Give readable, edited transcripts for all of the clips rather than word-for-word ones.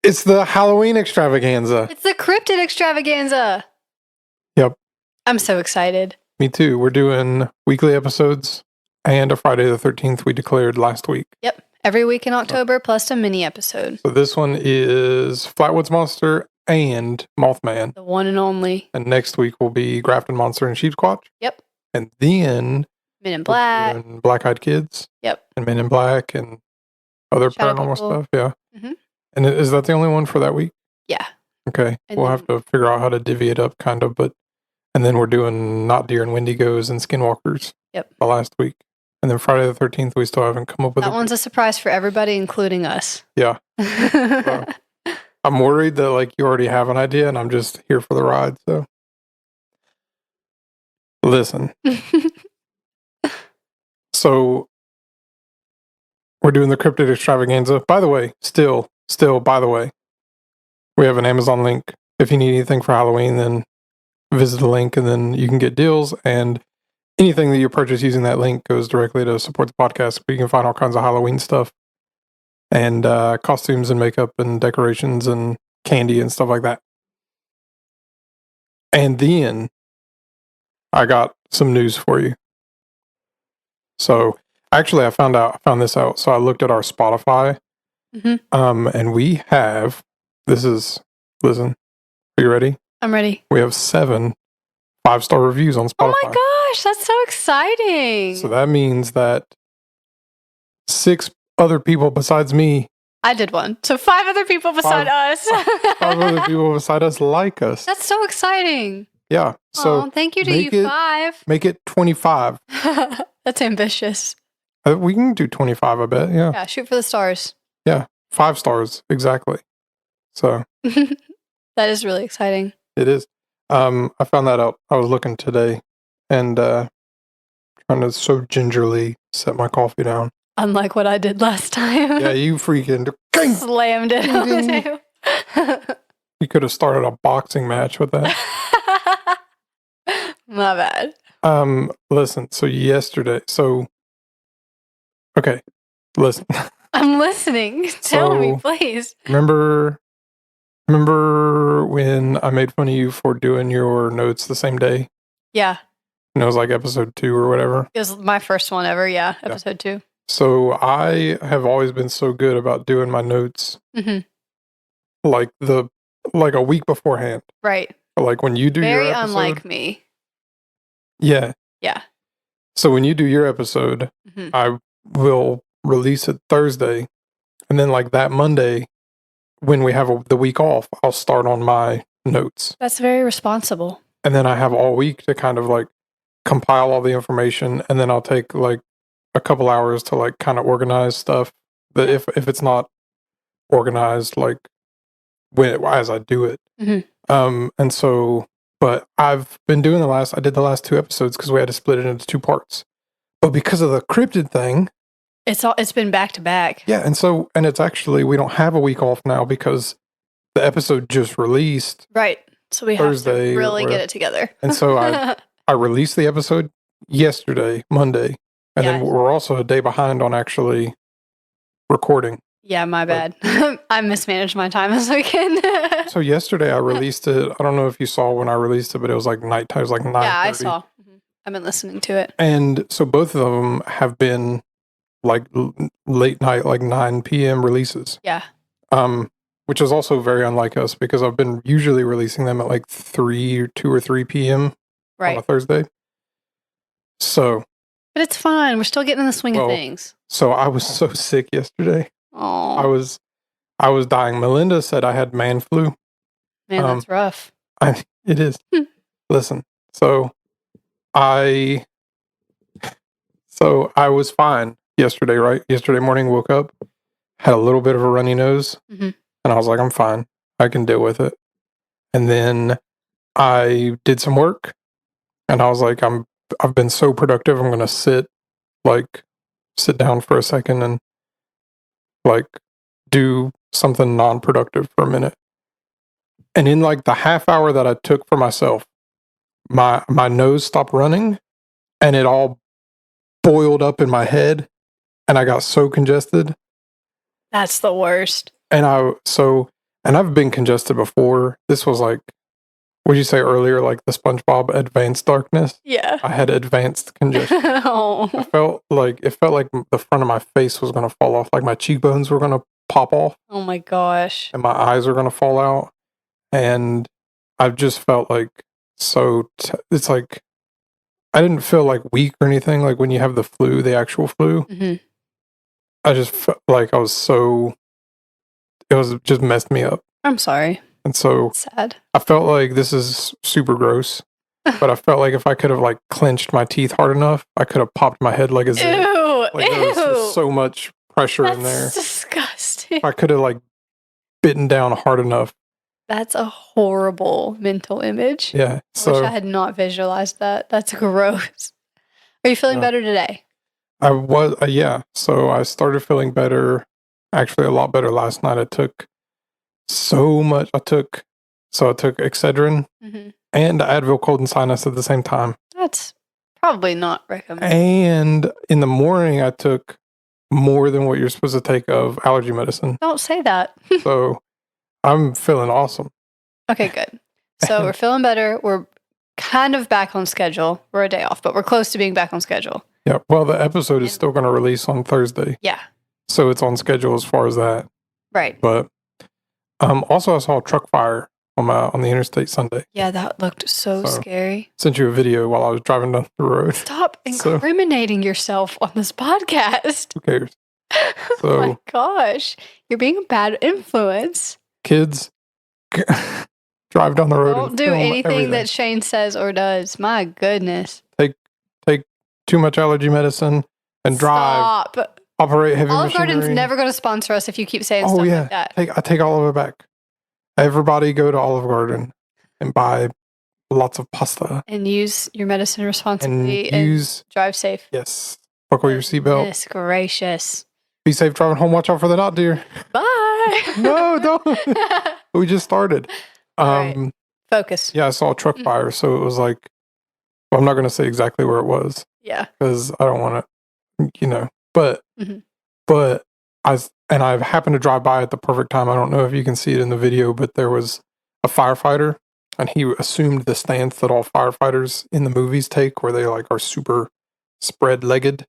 It's the Halloween extravaganza. It's the Cryptid Extravaganza. Yep. I'm so excited. Me too. We're doing weekly episodes and a Friday the 13th we declared last week. Yep. Every week in October plus a mini episode. So this one is Flatwoods Monster and Mothman. The one and only. And next week will be Grafton Monster and Sheepsquatch. Yep. And then Men in Black. And Black-Eyed Kids. Yep. And Men in Black and other Shadow paranormal People. stuff. Yeah. Mm-hmm. And is that the only one for that week? Yeah. Okay. And we'll have to figure out how to divvy it up, kind of. And then we're doing Not Deer and Wendigos and Skinwalkers. Yep. The last week. And then Friday the 13th, we still haven't come up with that one's a surprise for everybody, including us. Yeah. So, I'm worried that like you already have an idea and I'm just here for the ride. So listen. So we're doing the Cryptid Extravaganza. By the way, still, by the way, we have an Amazon link. If you need anything for Halloween, then visit the link and then you can get deals. And anything that you purchase using that link goes directly to support the podcast. But you can find all kinds of Halloween stuff and costumes and makeup and decorations and candy and stuff like that. And then I got some news for you. So actually, I found this out. So I looked at our Spotify, and we have. Listen. Are you ready? I'm ready. We have 7 5-star reviews on Spotify. Oh my gosh, that's so exciting! So that means that 6 other people besides me. I did one. So 5 other people beside us. 5 other people beside us like us. That's so exciting. Yeah. So thank you to you 5. Make it 25. That's ambitious. We can do 25, I bet. Yeah. Yeah, shoot for the stars. Yeah. 5 stars. Exactly. So. That is really exciting. It is. I found that out. I was looking today and trying to so gingerly set my coffee down. Unlike what I did last time. Yeah, you freaking slammed it on the table. You could have started a boxing match with that. My bad. Listen, so yesterday, okay, listen. I'm listening. Tell me, please. Remember when I made fun of you for doing your notes the same day? Yeah. And it was like episode 2 or whatever. It was my first one ever, yeah, episode 2. So I have always been so good about doing my notes like a week beforehand. Right. Like when you do Very your episode. unlike me. Yeah. Yeah. So when you do your episode, I will release it Thursday. And then like that Monday, when we have the week off, I'll start on my notes. That's very responsible. And then I have all week to kind of like compile all the information. And then I'll take like a couple hours to like kind of organize stuff that if it's not organized, like as I do it. And so, but I've been doing I did the last 2 episodes because we had to split it into 2 parts. But because of the cryptid thing, it's been back to back. Yeah, and it's actually, we don't have a week off now because the episode just released. Right. So we Thursday have to really get it together. And so I released the episode yesterday, Monday, and then we're also a day behind on actually recording. Yeah, my bad. I mismanaged my time this weekend. So yesterday I released it. I don't know if you saw when I released it, but it was like nighttime. It was like 9:30. Yeah, I saw. I've been listening to it. And so both of them have been like late night, like 9 p.m. releases. Yeah. Which is also very unlike us because I've been usually releasing them at like 2 or 3 p.m. on a Thursday. So. But it's fine. We're still getting in the swing of things. So I was so sick yesterday. Oh. I was dying. Melinda said I had man flu. Man, that's rough. It is. Listen, so I was fine yesterday, right? Yesterday morning, woke up, had a little bit of a runny nose, and I was like, I'm fine. I can deal with it. And then I did some work, and I was like, I've been so productive. I'm going to sit down for a second and like do something non-productive for a minute. And in like the half hour that I took for myself, my nose stopped running and it all boiled up in my head and I got so congested. That's the worst. And And I've been congested before. This was like, what did you say earlier? Like the SpongeBob advanced darkness? Yeah. I had advanced congestion. Oh. It felt like the front of my face was going to fall off. Like my cheekbones were going to pop off. Oh my gosh. And my eyes were going to fall out. And I just felt like it's like, I didn't feel like weak or anything. Like when you have the flu, the actual flu, I just felt like it was just messed me up. I'm sorry. And so Sad. I felt like this is super gross, but I felt like if I could have like clenched my teeth hard enough, I could have popped my head like a zit. Ew. Like there was just so much pressure in there. That's disgusting. If I could have like bitten down hard enough. That's a horrible mental image. Yeah. I wish I had not visualized that. That's gross. Are you feeling better today? I was, yeah. So I started feeling better, actually a lot better last night. I took so much. I took Excedrin and Advil cold and sinus at the same time. That's probably not recommended. And in the morning, I took more than what you're supposed to take of allergy medicine. Don't say that. So I'm feeling awesome. Okay, good. So we're feeling better. We're kind of back on schedule. We're a day off, but we're close to being back on schedule. Yeah. Well, the episode is still going to release on Thursday. Yeah. So it's on schedule as far as that. Right. But also I saw a truck fire on the interstate Sunday. Yeah, that looked so scary. Sent you a video while I was driving down the road. Stop incriminating yourself on this podcast. Who cares? So, oh my gosh. You're being a bad influence. Kids, drive down the road. Don't do anything that Shane says or does. My goodness. Take too much allergy medicine and drive. Stop. Operate heavy Olive machinery. Garden's never going to sponsor us if you keep saying stuff like that. I take all of it back. Everybody go to Olive Garden and buy lots of pasta. And use your medicine responsibly and drive safe. Yes. Buckle your seatbelt. Goodness gracious. Be safe driving home. Watch out for the dot deer. Bye. No, don't. We just started. Right. Focus. Yeah, I saw a truck fire. So it was like, well, I'm not going to say exactly where it was. Yeah. Because I don't want to, but I've happened to drive by at the perfect time. I don't know if you can see it in the video, but there was a firefighter and he assumed the stance that all firefighters in the movies take where they like are super spread legged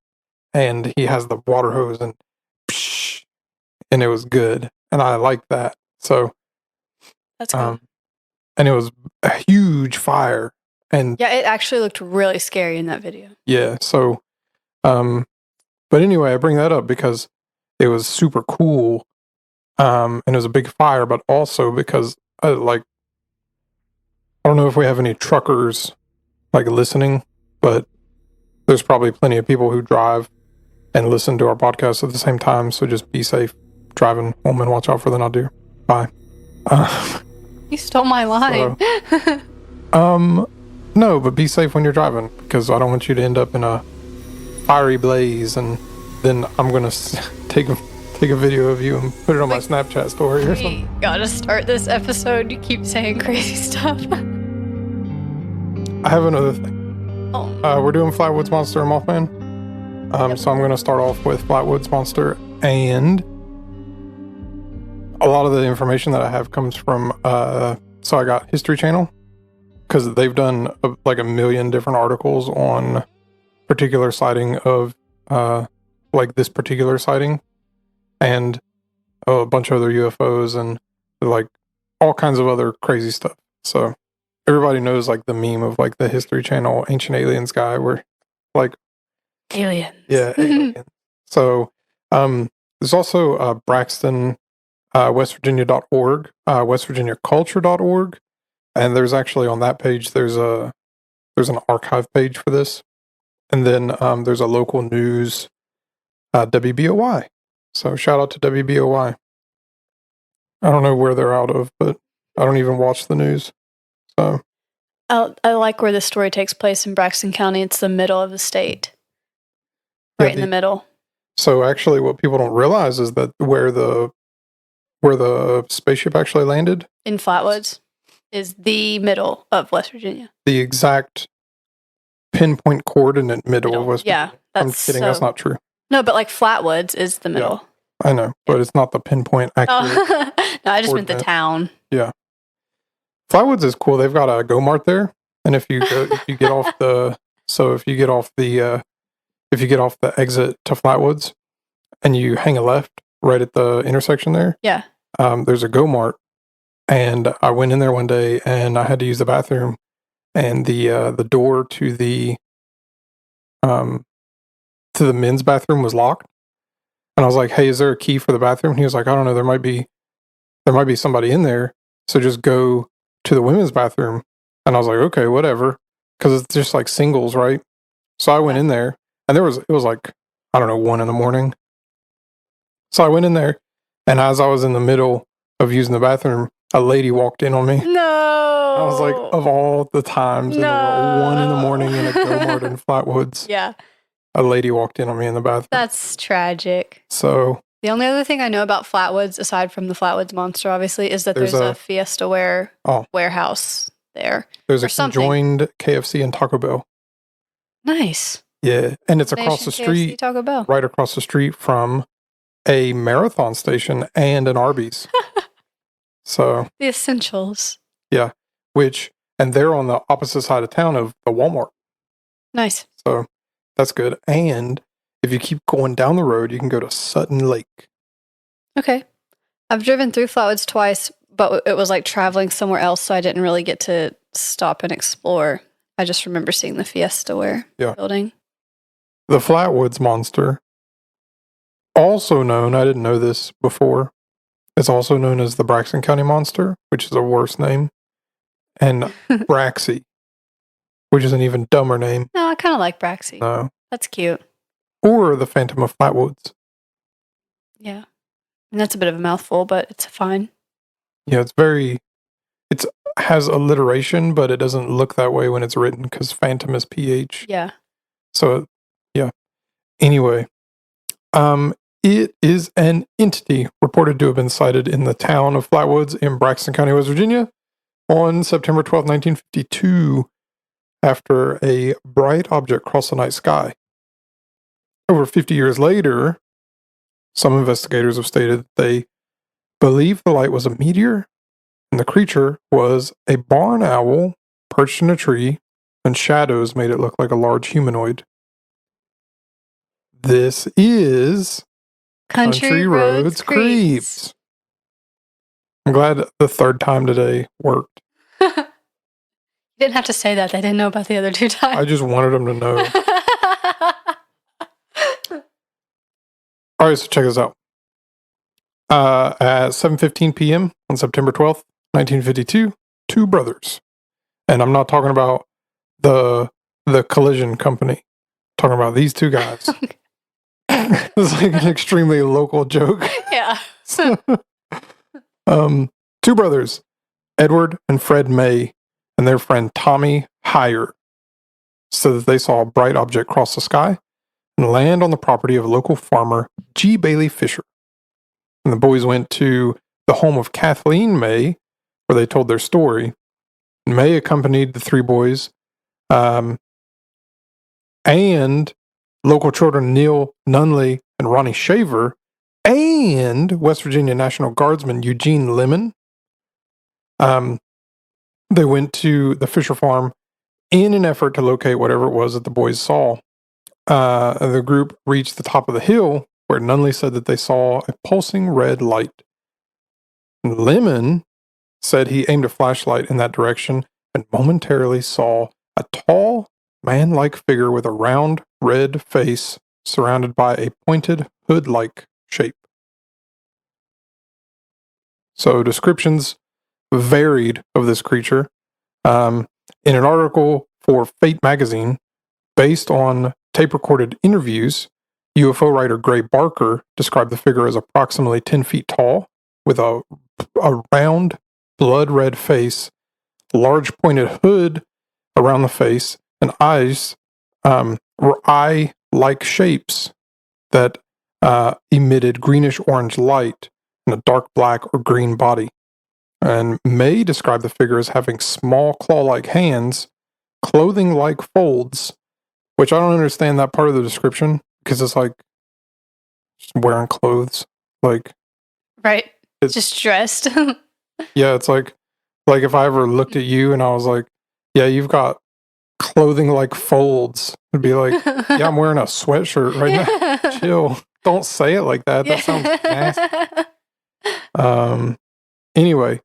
and he has the water hose and it was good. And I liked that. So that's cool. And it was a huge fire. And yeah, it actually looked really scary in that video. Yeah. So, but anyway, I bring that up because it was super cool. And it was a big fire, but also because I don't know if we have any truckers like listening, but there's probably plenty of people who drive and listen to our podcast at the same time. So just be safe driving home and watch out for the not deer. Bye. You stole my line. So, no, but be safe when you're driving because I don't want you to end up in a fiery blaze and then I'm going to take a video of you and put it on my Snapchat story or something. We gotta start this episode. You keep saying crazy stuff. I have another thing. Oh. We're doing Flatwoods Monster and Mothman. So I'm going to start off with Flatwoods Monster, and a lot of the information that I have comes from, so I got History Channel, because they've done like a million different articles on particular sighting of, like this particular sighting, and a bunch of other UFOs, and like all kinds of other crazy stuff. So everybody knows like the meme of like the History Channel Ancient Aliens guy where like aliens. Yeah, aliens. So there's also Braxton, westvirginia.org, westvirginiaculture.org, and there's actually on that page there's an archive page for this, and then there's a local news, WBOY. So shout out to WBOY. I don't know where they're out of, but I don't even watch the news. So I like where this story takes place in Braxton County. It's the middle of the state. Right in the middle. So actually what people don't realize is that where the spaceship actually landed in Flatwoods is the middle of West Virginia. The exact pinpoint coordinate middle of West Virginia. Yeah, I'm kidding, that's not true. No, but like Flatwoods is the middle. Yeah, I know, but it's not the pinpoint accurate. Oh, No, I just meant the town. Yeah. Flatwoods is cool. They've got a Go Mart there. And if you get off the exit to Flatwoods and you hang a left right at the intersection there. Yeah. There's a Go Mart. And I went in there one day and I had to use the bathroom, and the door to the men's bathroom was locked. And I was like, "Hey, is there a key for the bathroom?" And he was like, "I don't know. There might be somebody in there. So just go to the women's bathroom." And I was like, "Okay, whatever," because it's just like singles, right? So I went in there, and it was like, I don't know, 1 a.m. So I went in there, and as I was in the middle of using the bathroom, a lady walked in on me. No. I was like, of all the times in the world, 1 a.m. in a Go Mart in Flatwoods. Yeah. A lady walked in on me in the bathroom. That's tragic. So the only other thing I know about Flatwoods, aside from the Flatwoods Monster, obviously, is that there's a Fiesta warehouse there. There's a conjoined KFC and Taco Bell. Nice. Yeah, and it's across the street, KFC, Taco Bell. right across the street from a marathon station and an Arby's. So the essentials. Yeah, and they're on the opposite side of town of the Walmart. Nice. So that's good. And if you keep going down the road, you can go to Sutton Lake. Okay. I've driven through Flatwoods twice, but it was like traveling somewhere else, so I didn't really get to stop and explore. I just remember seeing the Fiesta building. The Flatwoods Monster, also known, I didn't know this before, it's also known as the Braxton County Monster, which is a worse name, and Braxy, which is an even dumber name. No, I kind of like Braxy. No. That's cute. Or the Phantom of Flatwoods. Yeah. And that's a bit of a mouthful, but it's fine. Yeah, it has alliteration, but it doesn't look that way when it's written because Phantom is PH. Yeah. So, yeah. Anyway, it is an entity reported to have been sighted in the town of Flatwoods in Braxton County, West Virginia on September 12, 1952, after a bright object crossed the night sky. Over 50 years later, some investigators have stated that they believe the light was a meteor, and the creature was a barn owl perched in a tree, and shadows made it look like a large humanoid. This is Country Roads Creeps. I'm glad the third time today worked. You didn't have to say that. They didn't know about the other 2 times. I just wanted them to know. All right, so check this out. At 7:15 p.m. on September 12th, 1952, 2 brothers. And I'm not talking about the collision company. I'm talking about these 2 guys. It's like an extremely local joke. Yeah. 2 brothers, Edward and Fred May, and their friend Tommy Heyer, said that they saw a bright object cross the sky and land on the property of local farmer G. Bailey Fisher. And the boys went to the home of Kathleen May, where they told their story. May accompanied the 3 boys, and local children Neil Nunley and Ronnie Shaver, and West Virginia National Guardsman Eugene Lemon. They went to the Fisher farm in an effort to locate whatever it was that the boys saw. The group reached the top of the hill, where Nunley said that they saw a pulsing red light. Lemon said he aimed a flashlight in that direction and momentarily saw a tall, man-like figure with a round, red face surrounded by a pointed, hood-like shape. So descriptions varied of this creature. In an article for Fate magazine, based on tape-recorded interviews, UFO writer Gray Barker described the figure as approximately 10 feet tall, with a round, blood-red face, large pointed hood around the face, and eyes were eye-like shapes that emitted greenish-orange light and a dark black or green body. And May described the figure as having small claw-like hands, clothing-like folds, which I don't understand that part of the description, because it's like just wearing clothes. Like, right. just dressed. Yeah, it's like if I ever looked at you and I was like, yeah, you've got clothing like folds. It'd be like, yeah, I'm wearing a sweatshirt right now. Chill. Don't say it like that. That sounds nasty. Anyway.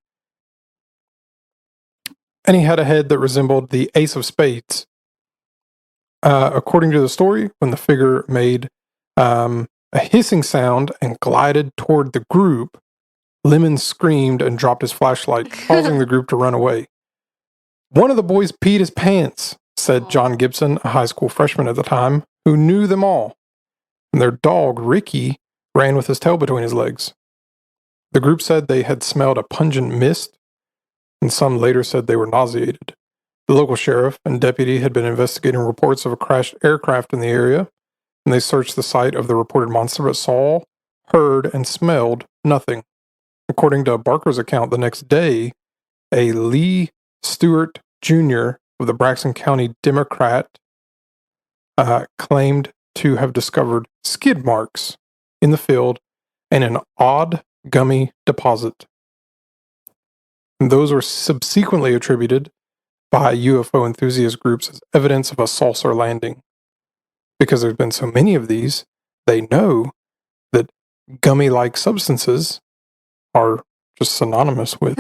And he had a head that resembled the ace of spades. According to the story, when the figure made a hissing sound and glided toward the group, Lemon screamed and dropped his flashlight, causing the group to run away. One of the boys peed his pants, said John Gibson, a high school freshman at the time, who knew them all. And their dog, Ricky, ran with his tail between his legs. The group said they had smelled a pungent mist, and some later said they were nauseated. The local sheriff and deputy had been investigating reports of a crashed aircraft in the area, and they searched the site of the reported monster but saw, heard, and smelled nothing. According to Barker's account, the next day, a Lee Stewart Jr. of the Braxton County Democrat claimed to have discovered skid marks in the field and an odd gummy deposit. And those were subsequently attributed by UFO enthusiast groups as evidence of a saucer landing. Because there's been so many of these, they know that gummy-like substances are just synonymous with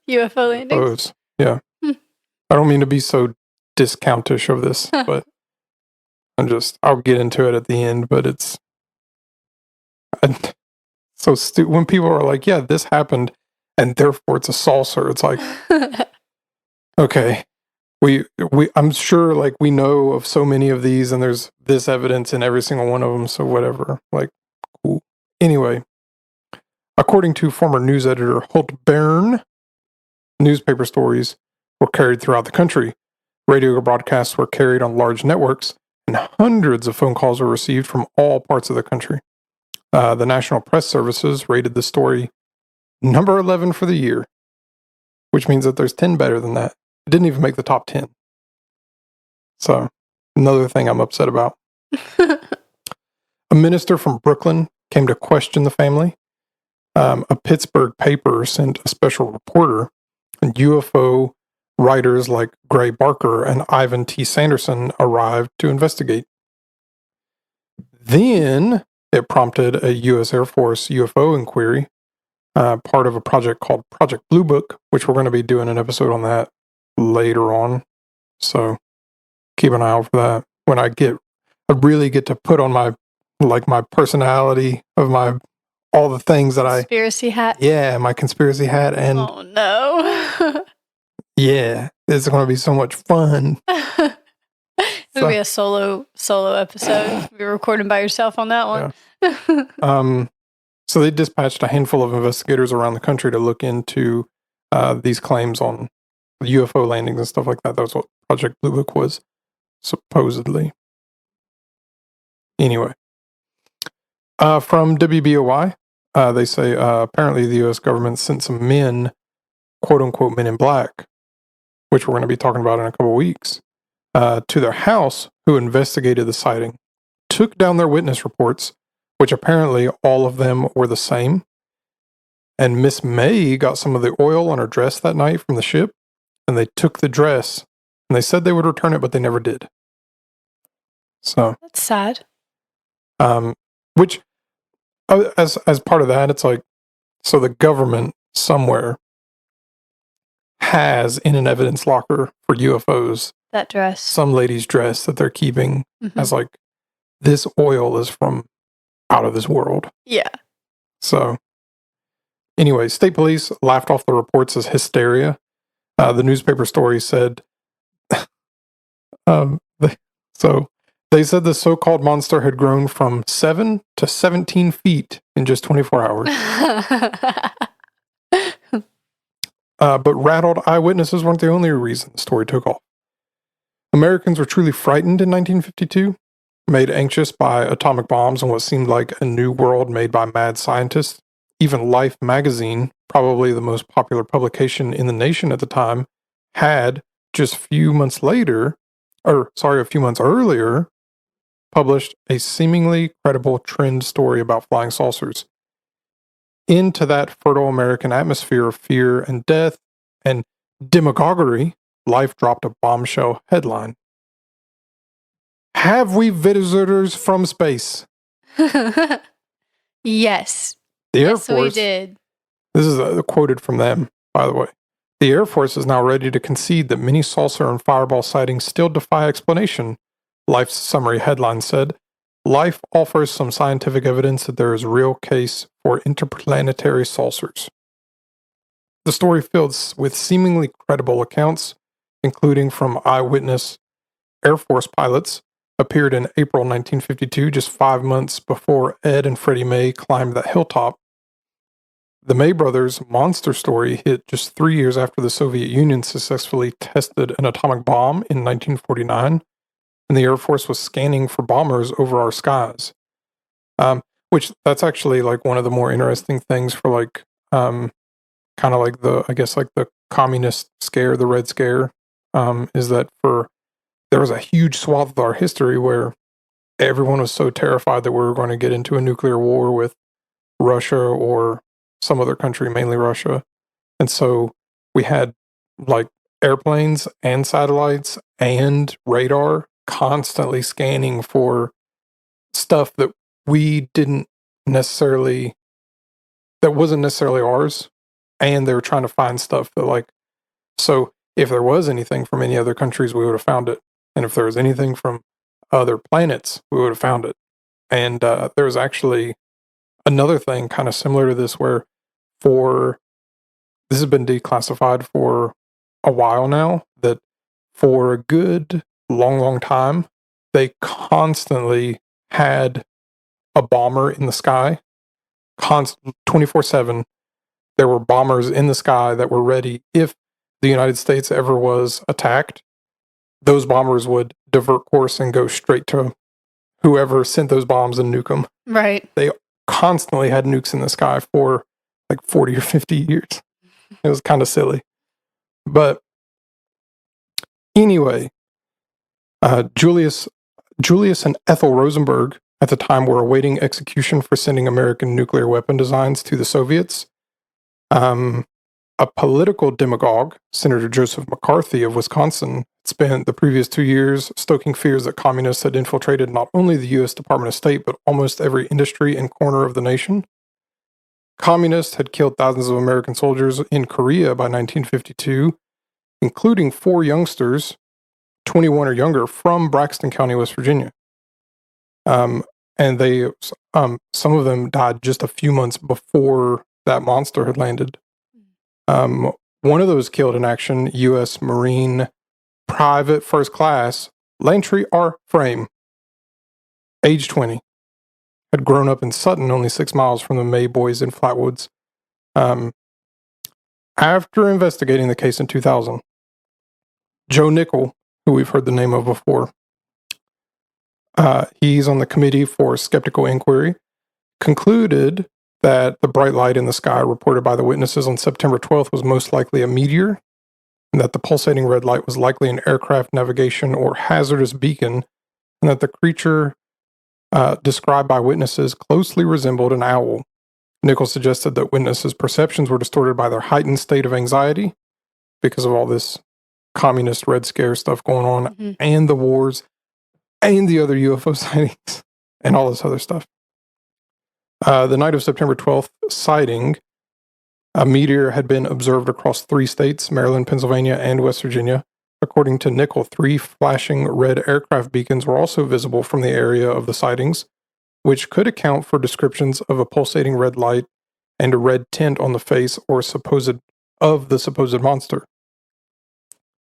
UFO landings. Yeah. I don't mean to be so discountish of this, but I'll get into it at the end, but it's so stupid. When people are like, yeah, this happened, and therefore it's a saucer, it's like, okay, I'm sure like we know of so many of these, and there's this evidence in every single one of them, so whatever, like, cool. Anyway, according to former news editor Holt Byrne, newspaper stories were carried throughout the country. Radio broadcasts were carried on large networks, and hundreds of phone calls were received from all parts of the country. The National Press Services rated the story number 11 for the year, which means that there's 10 better than that. It didn't even make the top 10. So, another thing I'm upset about. A minister from Brooklyn came to question the family. A Pittsburgh paper sent a special reporter, and UFO writers like Gray Barker and Ivan T. Sanderson arrived to investigate. Then it prompted a U.S. Air Force UFO inquiry, part of a project called Project Blue Book, which we're going to be doing an episode on that later on. So keep an eye out for that. When I really get to put on my personality of all the things that conspiracy hat. Yeah, my conspiracy hat. And oh no. Yeah, it's going to be so much fun. It'll be a solo episode. You're recording by yourself on that one. Yeah. So they dispatched a handful of investigators around the country to look into these claims on UFO landings and stuff like that. That was what Project Blue Book was, supposedly. Anyway, from WBOY, they say apparently the U.S. government sent some men, quote-unquote men in black, which we're going to be talking about in a couple of weeks, to their house who investigated the sighting, took down their witness reports, which apparently all of them were the same. And Miss May got some of the oil on her dress that night from the ship, and they took the dress, and they said they would return it, but they never did. So that's sad. Which, as part of that, it's like, so the government somewhere has in an evidence locker for UFOs that dress, some lady's dress that they're keeping as like, this oil is from out of this world. Yeah. So anyway, state police laughed off the reports as hysteria. The newspaper story said, they said the so-called monster had grown from 7 to 17 feet in just 24 hours. But rattled eyewitnesses weren't the only reason the story took off. Americans were truly frightened in 1952, made anxious by atomic bombs and what seemed like a new world made by mad scientists. Even Life magazine, probably the most popular publication in the nation at the time, had just a few months earlier, published a seemingly credible trend story about flying saucers. into that fertile American atmosphere of fear and death and demagoguery, Life dropped a bombshell headline. Have we visitors from space? Yes. The Air Yes, we Force. did. This is quoted from them, by the way. The Air Force is now ready to concede that many saucer and fireball sightings still defy explanation, Life's summary headline said. Life offers some scientific evidence that there is a real case for interplanetary saucers. The story fills with seemingly credible accounts, including from eyewitness Air Force pilots, appeared in April 1952, just 5 months before Ed and Freddie May climbed that hilltop. The May brothers' monster story hit just 3 years after the Soviet Union successfully tested an atomic bomb in 1949, and the Air Force was scanning for bombers over our skies. Which that's actually like one of the more interesting things for like kind of like the communist scare, the Red Scare, is that there was a huge swath of our history where everyone was so terrified that we were going to get into a nuclear war with Russia or some other country, mainly Russia. And so we had like airplanes and satellites and radar constantly scanning for stuff that that wasn't necessarily ours. And they were trying to find stuff that so if there was anything from any other countries, we would have found it. And if there was anything from other planets, we would have found it. And there was actually another thing kind of similar to this where this has been declassified for a while now, that for a good long time, they constantly had a bomber in the sky, 24/7. There were bombers in the sky that were ready. If the United States ever was attacked, those bombers would divert course and go straight to whoever sent those bombs and nuke them. Right. They constantly had nukes in the sky for like 40 or 50 years. It was kind of silly. But anyway, Julius and Ethel Rosenberg at the time were awaiting execution for sending American nuclear weapon designs to the Soviets. A political demagogue, Senator Joseph McCarthy of Wisconsin, spent the previous 2 years stoking fears that communists had infiltrated not only the U.S. Department of State, but almost every industry and corner of the nation. Communists had killed thousands of American soldiers in Korea by 1952, including 4 youngsters, 21 or younger, from Braxton County, West Virginia. And they, some of them died just a few months before that monster had landed. One of those killed in action, U.S. Marine Private First Class Lantry R. Frame, age 20, had grown up in Sutton, only 6 miles from the May boys in Flatwoods. After investigating the case in 2000, Joe Nickel, who we've heard the name of before, he's on the Committee for Skeptical Inquiry, concluded that the bright light in the sky reported by the witnesses on September 12th was most likely a meteor, and that the pulsating red light was likely an aircraft navigation or hazardous beacon, and that the creature described by witnesses closely resembled an owl. Nichols suggested that witnesses' perceptions were distorted by their heightened state of anxiety because of all this communist Red Scare stuff going on, and the wars, and the other UFO sightings, and all this other stuff. The night of September 12th sighting, a meteor had been observed across 3 states, Maryland, Pennsylvania, and West Virginia. According to Nickel, 3 flashing red aircraft beacons were also visible from the area of the sightings, which could account for descriptions of a pulsating red light and a red tint on the face of the supposed monster.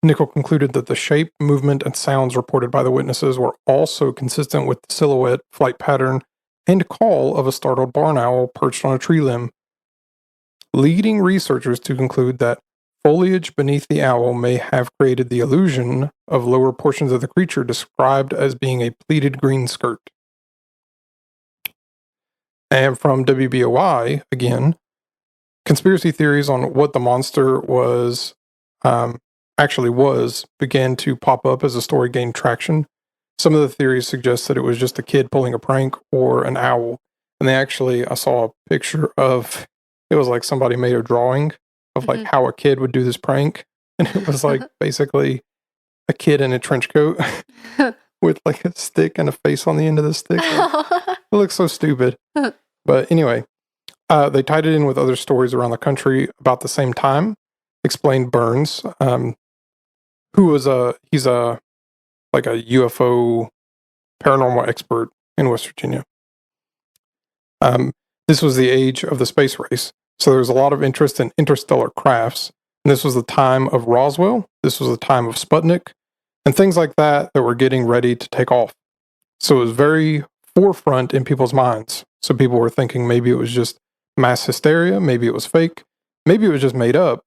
Nickel concluded that the shape, movement, and sounds reported by the witnesses were also consistent with the silhouette, flight pattern, and call of a startled barn owl perched on a tree limb, leading researchers to conclude that foliage beneath the owl may have created the illusion of lower portions of the creature described as being a pleated green skirt. And from WBOI, again, conspiracy theories on what the monster actually was began to pop up as the story gained traction. Some of the theories suggest that it was just a kid pulling a prank or an owl. And I saw a picture of it was like somebody made a drawing of like how a kid would do this prank. And it was like basically a kid in a trench coat with like a stick and a face on the end of the stick. Like, it looks so stupid. But anyway, they tied it in with other stories around the country about the same time, explained Burns, who was he's a UFO paranormal expert in West Virginia. This was the age of the space race, so there was a lot of interest in interstellar crafts. And this was the time of Roswell. This was the time of Sputnik, and things like that were getting ready to take off. So it was very forefront in people's minds. So people were thinking maybe it was just mass hysteria, maybe it was fake, maybe it was just made up.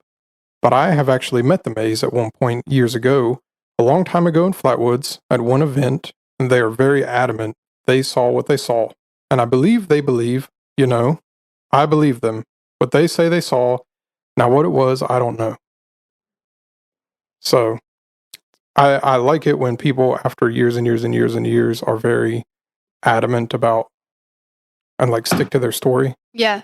But I have actually met the Mays at one point years ago, a long time ago in Flatwoods, at one event, and they are very adamant they saw what they saw. And I believe they believe, I believe them. What they say they saw, now what it was, I don't know. So I like it when people, after years and years and years and years, are very adamant about and like stick to their story. Yeah.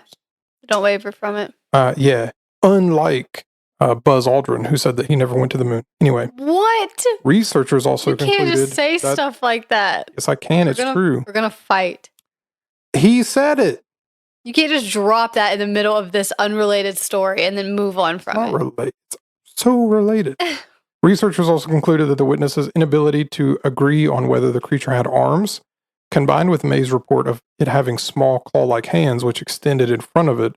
Don't waver from it. Yeah. Unlike Buzz Aldrin, who said that he never went to the moon. Anyway. What? Researchers also concluded. You can't just say stuff like that. Yes, I can. It's true. We're going to fight. He said it. You can't just drop that in the middle of this unrelated story and then move on from it. Related. It's so related. Researchers also concluded that the witnesses' inability to agree on whether the creature had arms, combined with May's report of it having small claw-like hands which extended in front of it,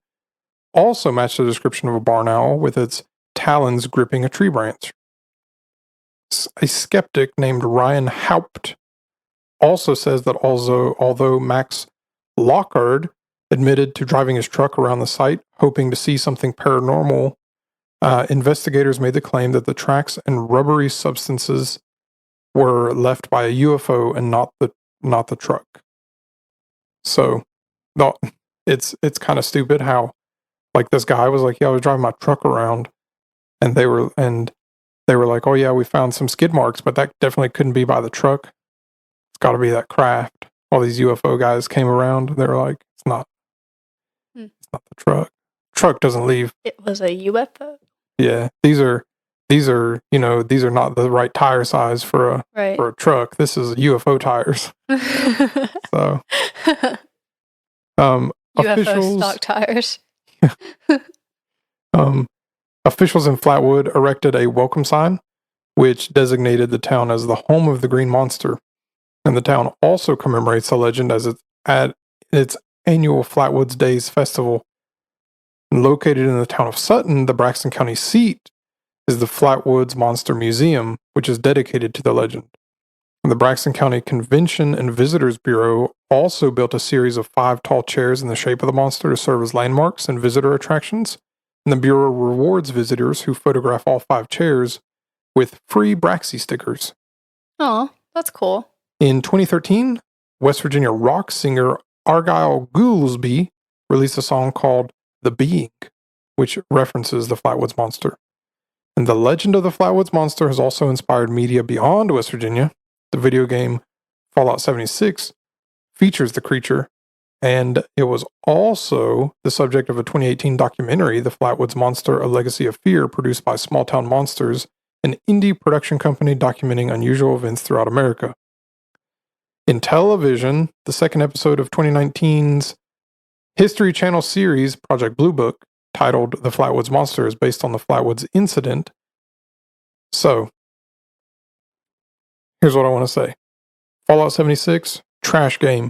also matched the description of a barn owl with its talons gripping a tree branch. A skeptic named Ryan Haupt also says that although Max Lockard admitted to driving his truck around the site, hoping to see something paranormal, investigators made the claim that the tracks and rubbery substances were left by a UFO and not the truck. So, it's kind of stupid how, like, this guy was like, "Yeah, I was driving my truck around," and they were like, "Oh yeah, we found some skid marks, but that definitely couldn't be by the truck. It's got to be that craft." All these UFO guys came around. They were like, "It's not. It's not the truck. Truck doesn't leave." It was a UFO. Yeah, these are these are not the right tire size for a truck. This is UFO tires. So, UFO officials, stock tires. Officials in Flatwood erected a welcome sign, which designated the town as the home of the Green Monster, and the town also commemorates the legend as at its annual Flatwoods Days festival. Located in the town of Sutton, the Braxton County seat, is the Flatwoods Monster Museum, which is dedicated to the legend. And the Braxton County Convention and Visitors Bureau also built a series of 5 tall chairs in the shape of the monster to serve as landmarks and visitor attractions. And the Bureau rewards visitors who photograph all 5 chairs with free Braxy stickers. Oh, that's cool. In 2013, West Virginia rock singer Argyle Goolsby released a song called The Being, which references the Flatwoods Monster. And the legend of the Flatwoods Monster has also inspired media beyond West Virginia. The video game Fallout 76 features the creature, and it was also the subject of a 2018 documentary, The Flatwoods Monster, A Legacy of Fear, produced by Small Town Monsters, an indie production company documenting unusual events throughout America. In television, the second episode of 2019's History Channel series, Project Blue Book, titled The Flatwoods Monster, is based on the Flatwoods incident. So, here's what I want to say. Fallout 76, trash game.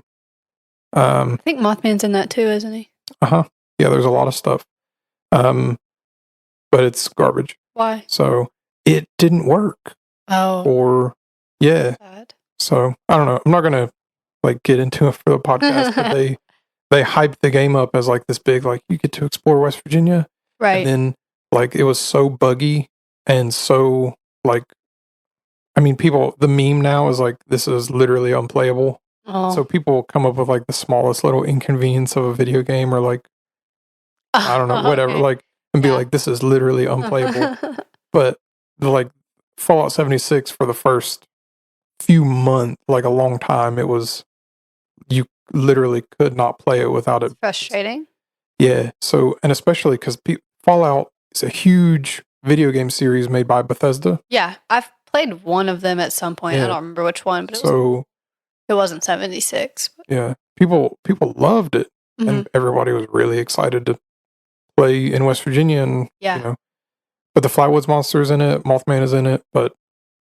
I think Mothman's in that too, isn't he? Yeah, there's a lot of stuff. But it's garbage. Why? So, it didn't work. Oh. Bad. So, I don't know. I'm not going to get into it for the podcast, but they hyped the game up as this big, you get to explore West Virginia. Right. And then it was so buggy and so people, the meme now is this is literally unplayable. Oh. So people come up with the smallest little inconvenience of a video game or I don't know, whatever, okay. And be this is literally unplayable. But Fallout 76 for the first few months, a long time, it was, you literally could not play it without it. Frustrating. Yeah. So, and especially because Fallout is a huge video game series made by Bethesda. Yeah, I've played one of them at some point. I don't remember which one, but it wasn't 76. Yeah, people loved it, and everybody was really excited to play in West Virginia, and but the Flatwoods monster is in it, Mothman is in it, but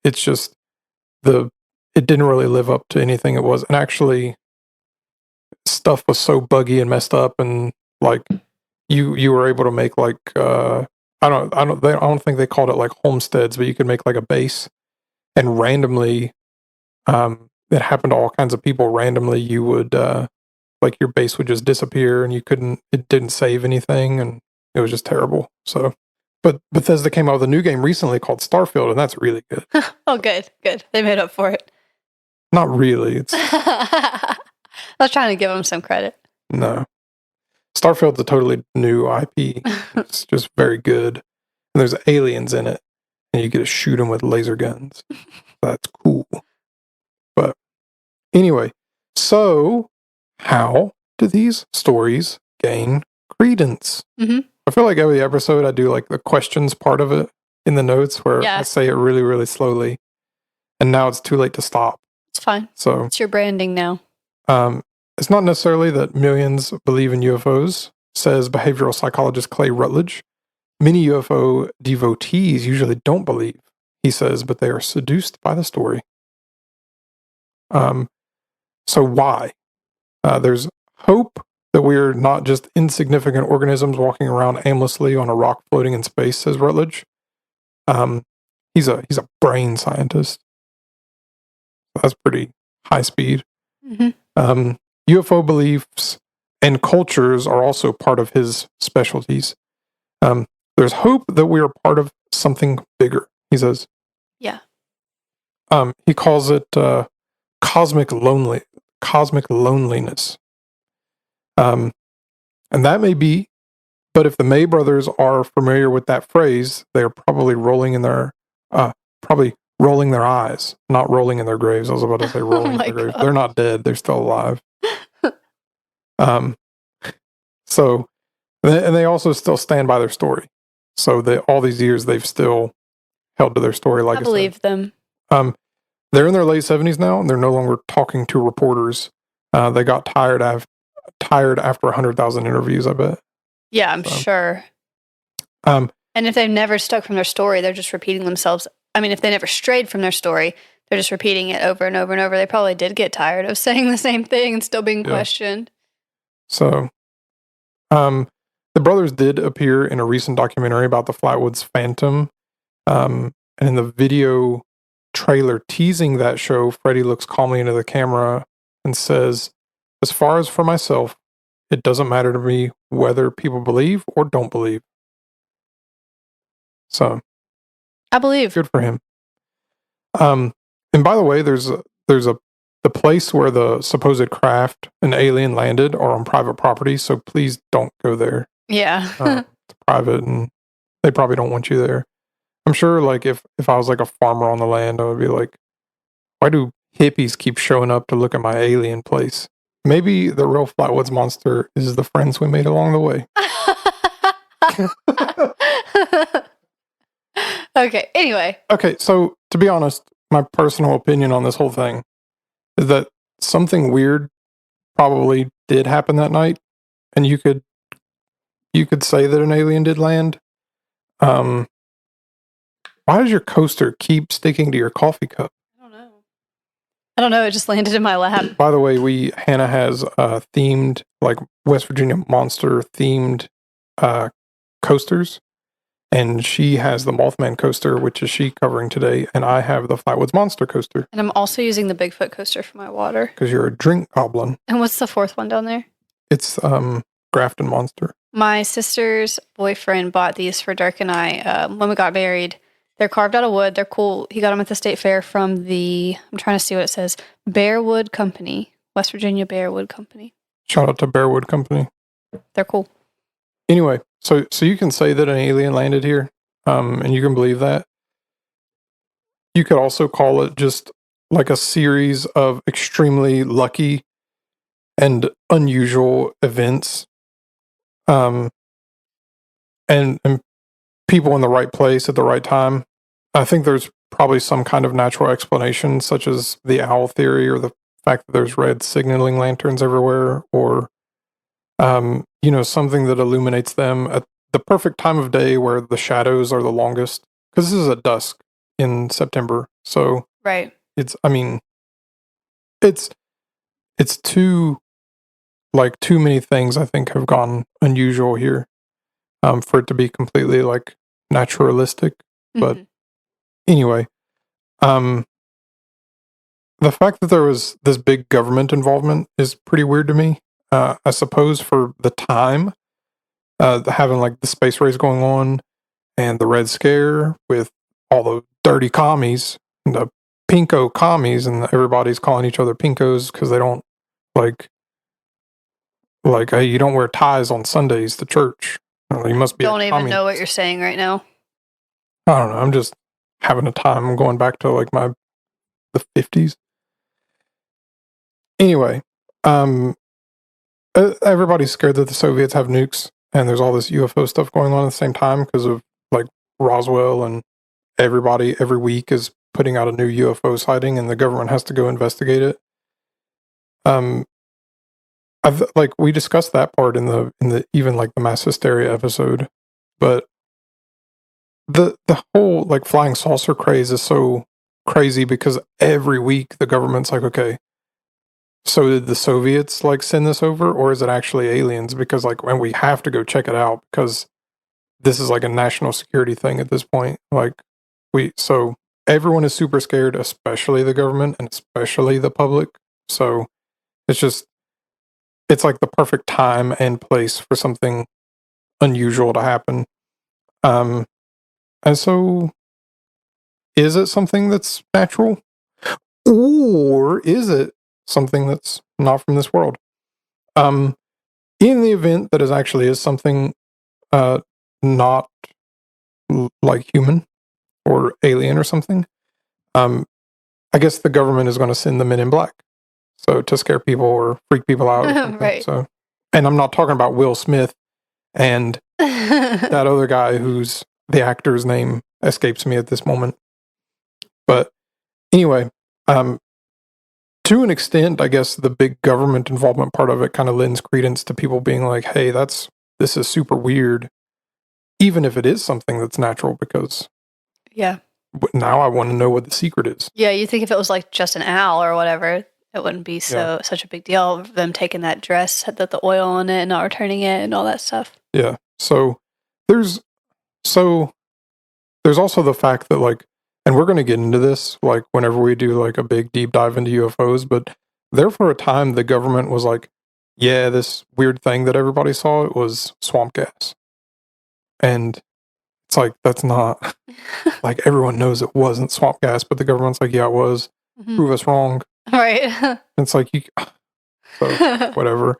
it's just it didn't really live up to anything it was, and actually, stuff was so buggy and messed up, and like you were able to make like I don't think they called it like homesteads, but you could make like a base, and randomly, it happened to all kinds of people. Randomly, you would like your base would just disappear, and it didn't save anything, and it was just terrible. So, but Bethesda came out with a new game recently called Starfield, and that's really good. Oh, good. They made up for it. Not really. It's I was trying to give them some credit. No. Starfield's a totally new IP. It's just very good. And there's aliens in it, and you get to shoot them with laser guns. That's cool. But anyway, so how do these stories gain credence? I feel like every episode I do like the questions part of it in the notes where I say it really, really slowly. And now it's too late to stop. It's fine. So it's your branding now. It's not necessarily that millions believe in UFOs, says behavioral psychologist Clay Rutledge. Many UFO devotees usually don't believe, he says, but they are seduced by the story. So why? There's hope that we're not just insignificant organisms walking around aimlessly on a rock floating in space, says Rutledge. He's a brain scientist. That's pretty high speed. UFO beliefs and cultures are also part of his specialties. There's hope that we are part of something bigger, he says. Yeah. He calls it cosmic loneliness. And that may be, but if the May brothers are familiar with that phrase, they are probably rolling their eyes, not rolling in their graves. I was about to say rolling in their graves. They're not dead. They're still alive. So, and they also still stand by their story. So all these years, they've still held to their story. Like I believe them. They're in their late 70s now, and they're no longer talking to reporters. They got tired after 100,000 interviews, I bet. Yeah, I'm sure. And if they've never stuck from their story, they're just repeating themselves. I mean, if they never strayed from their story, they're just repeating it over and over and over. They probably did get tired of saying the same thing and still being questioned. So, the brothers did appear in a recent documentary about the Flatwoods Phantom. And in the video trailer teasing that show, Freddie looks calmly into the camera and says, "As far as for myself, it doesn't matter to me whether people believe or don't believe." So, I believe. Good for him. And by the way, the place where the supposed craft an alien landed are on private property, so please don't go there. Yeah. It's private, and they probably don't want you there. I'm sure, like, if I was like a farmer on the land, I would be like, why do hippies keep showing up to look at my alien place? Maybe the real Flatwoods monster is the friends we made along the way. Okay, anyway. Okay, so to be honest, my personal opinion on this whole thing is that something weird probably did happen that night, and you could say that an alien did land. Why does your coaster keep sticking to your coffee cup? I don't know. It just landed in my lap. By the way, Hannah has themed, like West Virginia monster themed coasters, and she has the Mothman coaster, which is she covering today, and I have the Flatwoods monster coaster. And I'm also using the Bigfoot coaster for my water. Because you're a drink goblin. And what's the fourth one down there? It's Grafton Monster. My sister's boyfriend bought these for Dirk and I when we got married. They're carved out of wood. They're cool. He got them at the state fair from I'm trying to see what it says, Bearwood Company, West Virginia Bearwood Company. Shout out to Bearwood Company. They're cool. Anyway, so you can say that an alien landed here, and you can believe that. You could also call it just like a series of extremely lucky and unusual events and people in the right place at the right time. I think there's probably some kind of natural explanation, such as the owl theory or the fact that there's red signaling lanterns everywhere, or something that illuminates them at the perfect time of day where the shadows are the longest. Because this is at dusk in September, so right. It's too many things I think have gone unusual here, for it to be completely like naturalistic. But anyway, the fact that there was this big government involvement is pretty weird to me. I suppose for the time, having like the space race going on and the Red Scare with all the dirty commies, and the pinko commies, and everybody's calling each other pinkos because they don't like, hey, you don't wear ties on Sundays to church. You must be. Don't even know what you're saying right now. I don't know. I'm just having a time. I'm going back to like the 50s. Anyway, everybody's scared that the Soviets have nukes, and there's all this UFO stuff going on at the same time because of like Roswell, and everybody every week is putting out a new UFO sighting, and the government has to go investigate it. We discussed that part in the even like the mass hysteria episode, but the whole like flying saucer craze is so crazy because every week the government's like, okay, so did the Soviets like send this over, or is it actually aliens? Because like, when we have to go check it out because this is like a national security thing at this point. So everyone is super scared, especially the government and especially the public. So it's like the perfect time and place for something unusual to happen. And so is it something that's natural, or is it something that's not from this world? In the event that it actually is something not like human or alien or something, I guess the government is going to send the Men in Black, so to scare people or freak people out or something. Right. So, and I'm not talking about Will Smith and that other guy whose the actor's name escapes me at this moment. But anyway, to an extent, I guess the big government involvement part of it kind of lends credence to people being like, hey, this is super weird, even if it is something that's natural, because yeah, now I want to know what the secret is. Yeah, you think if it was like just an owl or whatever, it wouldn't be such a big deal. Them taking that dress, had the oil on it and not returning it and all that stuff. Yeah. So there's also the fact that like, and we're going to get into this like whenever we do like a big deep dive into UFOs, but there for a time the government was like, yeah, this weird thing that everybody saw, it was swamp gas. And it's like, that's not like, everyone knows it wasn't swamp gas, but the government's like, yeah, it was. Prove us wrong. Right. It's like, so whatever.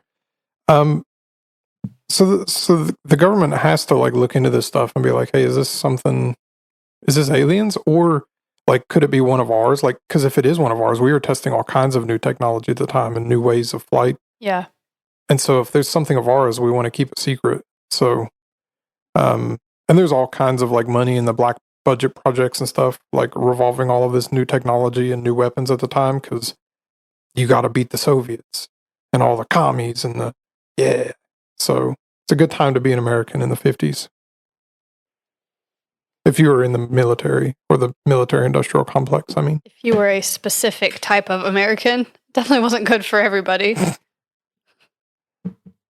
So the government has to like look into this stuff and be like, hey, is this aliens, or like, could it be one of ours? Like, because if it is one of ours, we were testing all kinds of new technology at the time and new ways of flight. Yeah. And so if there's something of ours, we want to keep it secret. So, and there's all kinds of like money in the black budget projects and stuff, like revolving all of this new technology and new weapons at the time, because you got to beat the Soviets and all the commies and So it's a good time to be an American in the 50s. If you were in the military or the military industrial complex, I mean. If you were a specific type of American, definitely wasn't good for everybody.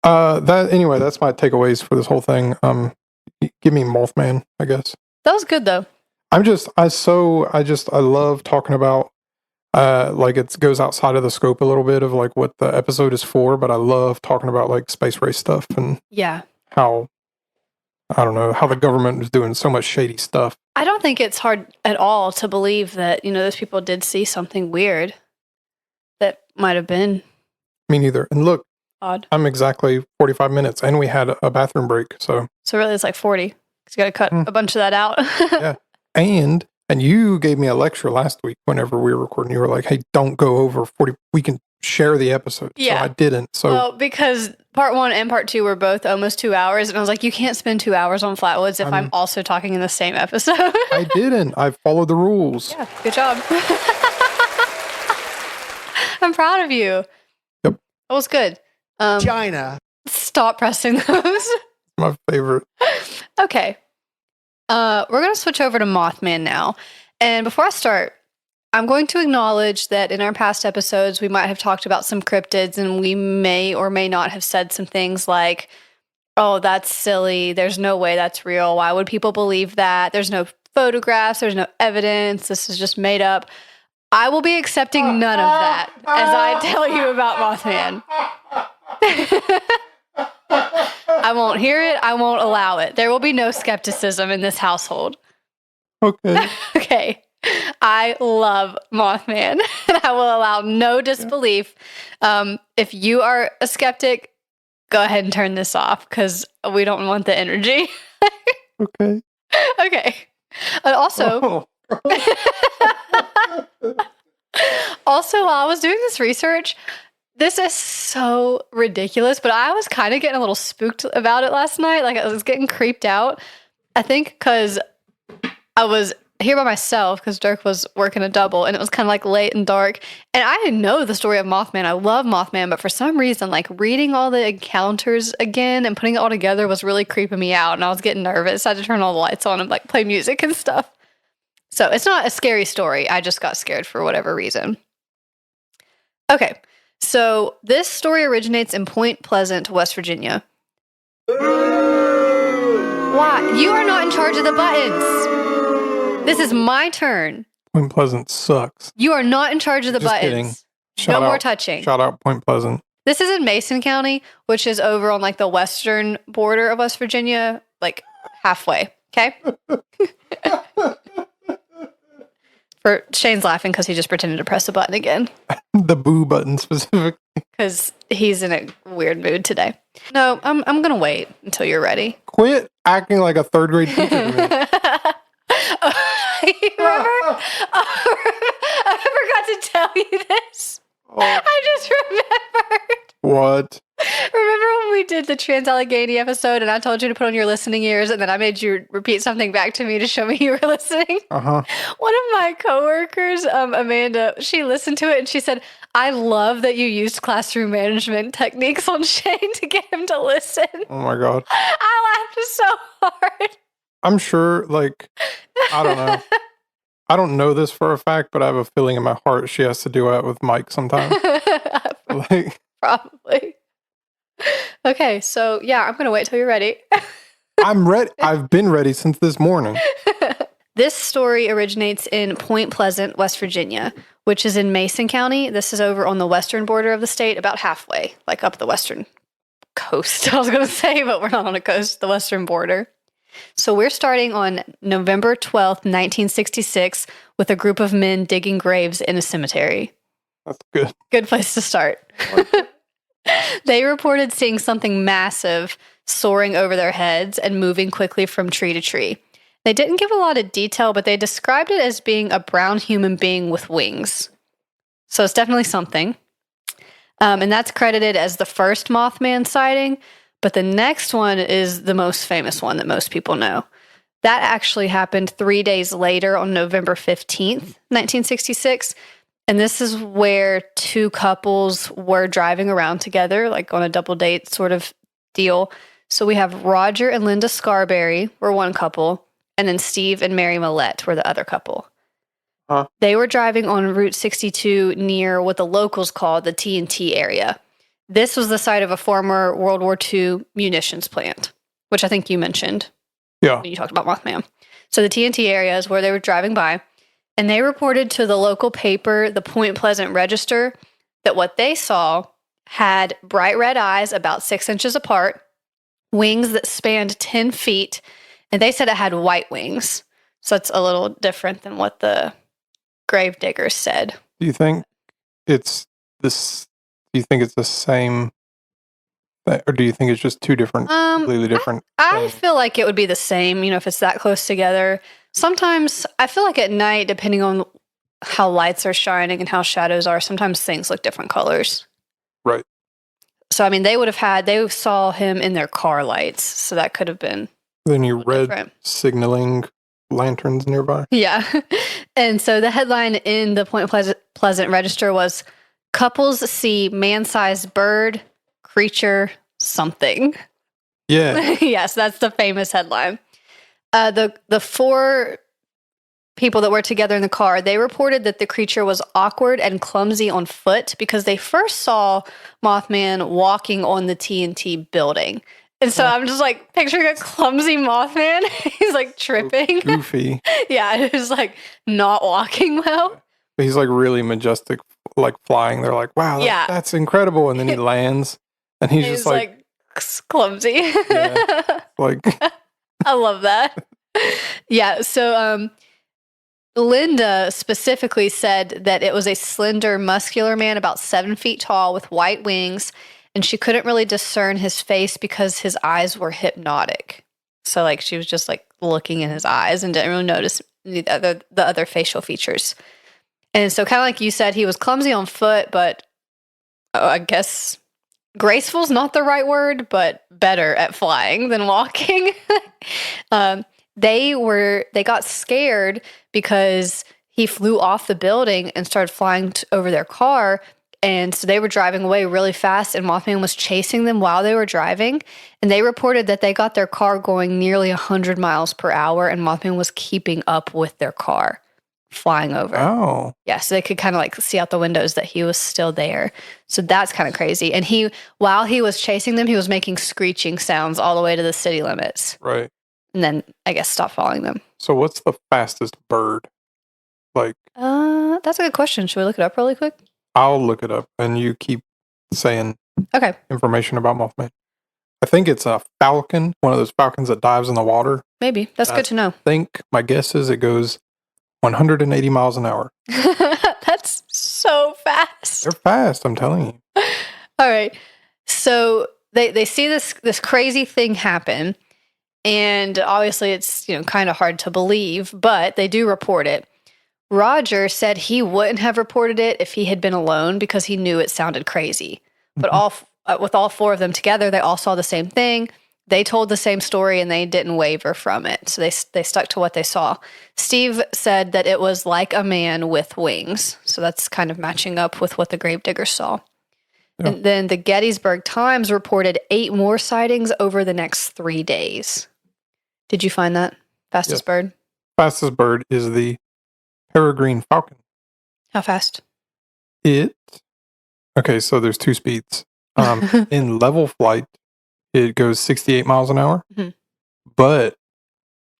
Anyway, that's my takeaways for this whole thing. Give me Mothman, I guess. That was good though. I love talking about like it goes outside of the scope a little bit of like what the episode is for, but I love talking about like space race stuff and how, I don't know, how the government is doing so much shady stuff. I don't think it's hard at all to believe that, those people did see something weird that might have been. Me neither. And look, odd. I'm exactly 45 minutes and we had a bathroom break. So really it's like 40 because you got to cut a bunch of that out. Yeah. And you gave me a lecture last week whenever we were recording. You were like, hey, don't go over 40. We can share the episode. Yeah. So I didn't. So well, because part 1 and part 2 were both almost 2 hours, and I was like, you can't spend 2 hours on Flatwoods if I'm also talking in the same episode. I didn't. I followed the rules. Yeah, good job. I'm proud of you. Yep. That was good. China. Stop pressing those. My favorite. Okay. We're going to switch over to Mothman now. And before I start, I'm going to acknowledge that in our past episodes, we might have talked about some cryptids, and we may or may not have said some things like, oh, that's silly. There's no way that's real. Why would people believe that? There's no photographs. There's no evidence. This is just made up. I will be accepting none of that as I tell you about Mothman. I won't hear it. I won't allow it. There will be no skepticism in this household. Okay. Okay. I love Mothman, and I will allow no disbelief. If you are a skeptic, go ahead and turn this off because we don't want the energy. Okay. Okay. Also, also, while I was doing this research, this is so ridiculous, but I was kind of getting a little spooked about it last night. Like, I was getting creeped out. I think because I was here by myself because Dirk was working a double, and it was kind of like late and dark. And I didn't know the story of Mothman. I love Mothman, but for some reason, like reading all the encounters again and putting it all together was really creeping me out, and I was getting nervous. I had to turn all the lights on and like play music and stuff. So it's not a scary story. I just got scared for whatever reason. Okay, so this story originates in Point Pleasant, West Virginia. Why? You are not in charge of the buttons. This is my turn. Point Pleasant sucks. You are not in charge of the Just buttons. kidding. No more touching. Shout out Point Pleasant. This is in Mason County, which is over on like the western border of West Virginia, like halfway. Okay. For Shane's laughing because he just pretended to press a button again. The boo button specifically. Because he's in a weird mood today. No, I'm gonna wait until you're ready. Quit acting like a third grade teacher to me. Remember? I forgot to tell you this. Oh. I just remembered. What? Remember when we did the Trans-Allegheny episode and I told you to put on your listening ears and then I made you repeat something back to me to show me you were listening? Uh-huh. One of my coworkers, Amanda, she listened to it and she said, I love that you used classroom management techniques on Shane to get him to listen. Oh my God. I laughed so hard. I'm sure, like, I don't know. I don't know this for a fact, but I have a feeling in my heart she has to do it with Mike sometime. Like, probably. Okay, so yeah, I'm going to wait till you're ready. I'm ready. I've been ready since this morning. This story originates in Point Pleasant, West Virginia, which is in Mason County. This is over on the western border of the state, about halfway, like up the western coast, I was going to say, but we're not on a coast, the western border. So we're starting on November 12th, 1966, with a group of men digging graves in a cemetery. That's good. Good place to start. They reported seeing something massive soaring over their heads and moving quickly from tree to tree. They didn't give a lot of detail, but they described it as being a brown human being with wings. So it's definitely something. And that's credited as the first Mothman sighting. But the next one is the most famous one that most people know. That actually happened 3 days later on November 15th, 1966. And this is where two couples were driving around together, like on a double date sort of deal. So we have Roger and Linda Scarberry were one couple, and then Steve and Mary Millette were the other couple. Huh? They were driving on Route 62 near what the locals call the TNT area. This was the site of a former World War II munitions plant, which I think you mentioned when you talked about Mothman. So the TNT area is where they were driving by, and they reported to the local paper, the Point Pleasant Register, that what they saw had bright red eyes about 6 inches apart, wings that spanned 10 feet, and they said it had white wings. So it's a little different than what the grave diggers said. Do you think it's this? Do you think it's the same, or do you think it's just two different, completely different? I feel like it would be the same, if it's that close together. Sometimes I feel like at night, depending on how lights are shining and how shadows are, sometimes things look different colors. Right. So, I mean, they saw him in their car lights, so that could have been Then you read different. signaling lanterns nearby. Yeah. And so the headline in the Point Pleasant Register was, "Couples see man-sized bird, creature, something." Yeah. Yes, that's the famous headline. The 4 people that were together in the car, they reported that the creature was awkward and clumsy on foot because they first saw Mothman walking on the TNT building. And so I'm just like picturing a clumsy Mothman. He's like tripping. Goofy. Yeah, it was like not walking well. But he's like really majestic, like flying. They're like, wow, that's incredible. And then he lands and he's just like clumsy. Yeah, like I love that. Yeah. So Linda specifically said that it was a slender, muscular man about 7 feet tall with white wings, and she couldn't really discern his face because his eyes were hypnotic. So like she was just like looking in his eyes and didn't really notice the other facial features. And so kind of like you said, he was clumsy on foot, but I guess graceful is not the right word, but better at flying than walking. They got scared because he flew off the building and started flying over their car. And so they were driving away really fast, and Mothman was chasing them while they were driving. And they reported that they got their car going nearly 100 miles per hour, and Mothman was keeping up with their car, flying over. Oh. Yeah, so they could kind of like see out the windows that he was still there. So that's kind of crazy. And while he was chasing them, he was making screeching sounds all the way to the city limits. Right. And then I guess stop following them. So what's the fastest bird? Like, that's a good question. Should we look it up really quick? I'll look it up and you keep saying information about Mothman. I think it's a falcon, one of those falcons that dives in the water. Maybe. That's good to know. My guess is it goes 180 miles an hour. That's so fast. They're fast, I'm telling you. All right. So they see this crazy thing happen. And obviously it's, kind of hard to believe, but they do report it. Roger said he wouldn't have reported it if he had been alone because he knew it sounded crazy. But with all 4 of them together, they all saw the same thing. They told the same story and they didn't waver from it. So they stuck to what they saw. Steve said that it was like a man with wings. So that's kind of matching up with what the gravediggers saw. Yeah. And then the Gettysburg Times reported 8 more sightings over the next 3 days. Did you find that? Fastest bird? Fastest bird is the peregrine falcon. How fast? Okay, so there's 2 speeds. In level flight, it goes 68 miles an hour. Mm-hmm. But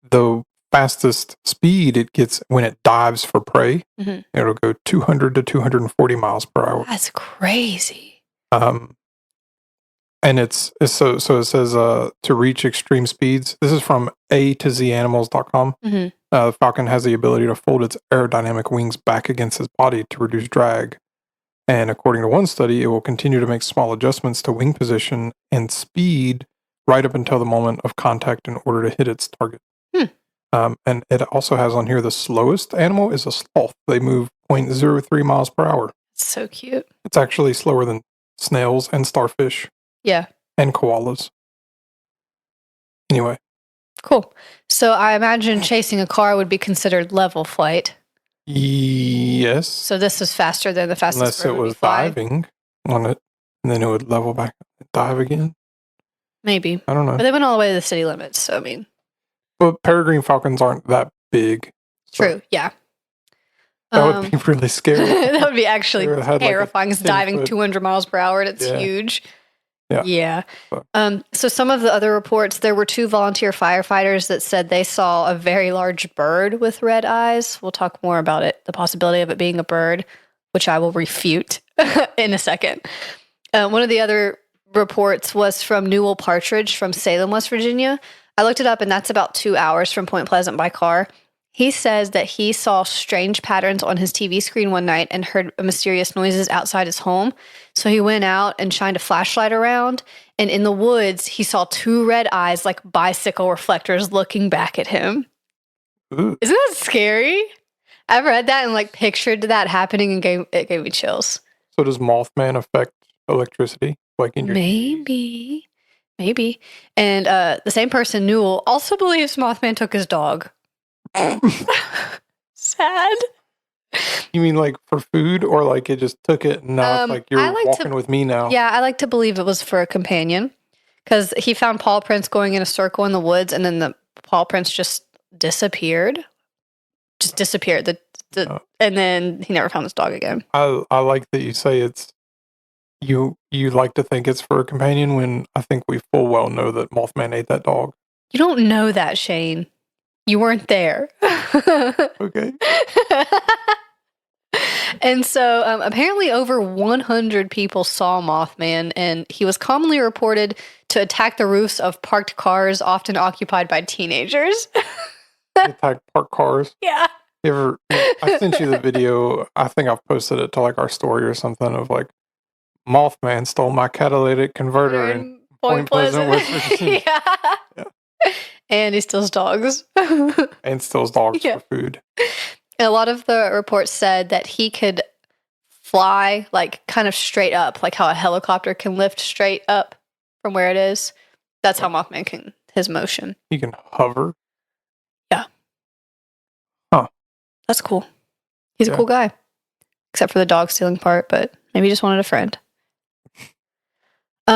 the fastest speed it gets when it dives for prey, it'll go 200 to 240 miles per hour. That's crazy. And so it says to reach extreme speeds. This is from A-to-Z-animals.com. Mm-hmm. The falcon has the ability to fold its aerodynamic wings back against its body to reduce drag. And according to one study, it will continue to make small adjustmts to wing position and speed right up until the moment of contact in order to hit its target. And it also has on here the slowest animal is a sloth. They move 0.03 miles per hour. So cute. It's actually slower than snails and starfish. Yeah. And koalas. Anyway. Cool. So I imagine chasing a car would be considered level flight. Yes. So this is faster than the fastest. Unless it was diving on it, and then it would level back and dive again. Maybe. I don't know. But they went all the way to the city limits, so I mean. But peregrine falcons aren't that big. So true, yeah. That would be really scary. That would be actually terrifying. It's diving 200 miles per hour and it's huge. Yeah. So some of the other reports, there were 2 volunteer firefighters that said they saw a very large bird with red eyes. We'll talk more about it, the possibility of it being a bird, which I will refute in a second. One of the other reports was from Newell Partridge from Salem, West Virginia. I looked it up, and that's about 2 hours from Point Pleasant by car. He says that he saw strange patterns on his TV screen one night and heard mysterious noises outside his home. So he went out and shined a flashlight around, and in the woods, he saw 2 red eyes like bicycle reflectors looking back at him. Ooh. Isn't that scary? I read that and like pictured that happening and it gave me chills. So does Mothman affect electricity? Like in your Maybe. And the same person, Newell, also believes Mothman took his dog. Sad. You mean like for food, or like it just took it and now it's like you're walking with me now? Yeah, I like to believe it was for a companion, because he found paw prints going in a circle in the woods, and then the paw prints just disappeared. And then he never found his dog again. I like that you say it's you like to think it's for a companion when I think we full well know that Mothman ate that dog. You don't know that, Shane. You weren't there. Okay. And so apparently over 100 people saw Mothman, and he was commonly reported to attack the roofs of parked cars, often occupied by teenagers. Attack parked cars? Yeah. I sent you the video. I think I've posted it to like our story or something of like, Mothman stole my catalytic converter in Point Pleasant, West Virginia. Yeah. And he steals dogs. And steals dogs for food. And a lot of the reports said that he could fly like kind of straight up, like how a helicopter can lift straight up from where it is. That's how Mothman can, his motion. He can hover? Yeah. Huh. That's cool. He's a cool guy. Except for the dog stealing part, but maybe he just wanted a friend.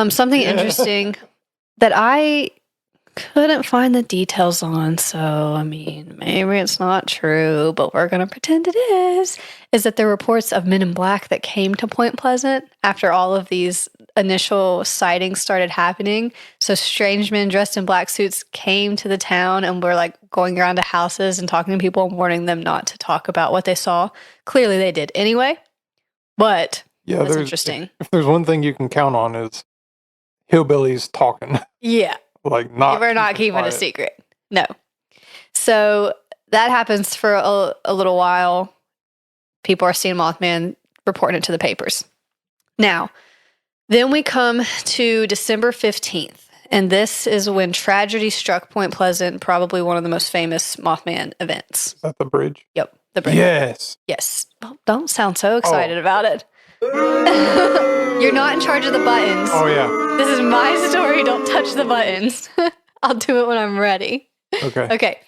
Something interesting that I couldn't find the details on, so I mean, maybe it's not true, but we're going to pretend it is that there were reports of men in black that came to Point Pleasant after all of these initial sightings started happening. So strange men dressed in black suits came to the town and were like going around to houses and talking to people and warning them not to talk about what they saw. Clearly they did anyway, but that's interesting. If there's one thing you can count on is hillbillies talking. Yeah. Like we're not keeping a secret. No. So that happens for a little while. People are seeing Mothman, reporting it to the papers. Now, then we come to December 15th, and this is when tragedy struck Point Pleasant, probably one of the most famous Mothman events. Is that the bridge? Yep, the bridge. Yes. Oh, don't sound so excited about it. You're not in charge of the buttons. Oh, yeah. This is my story. Don't touch the buttons. I'll do it when I'm ready. Okay.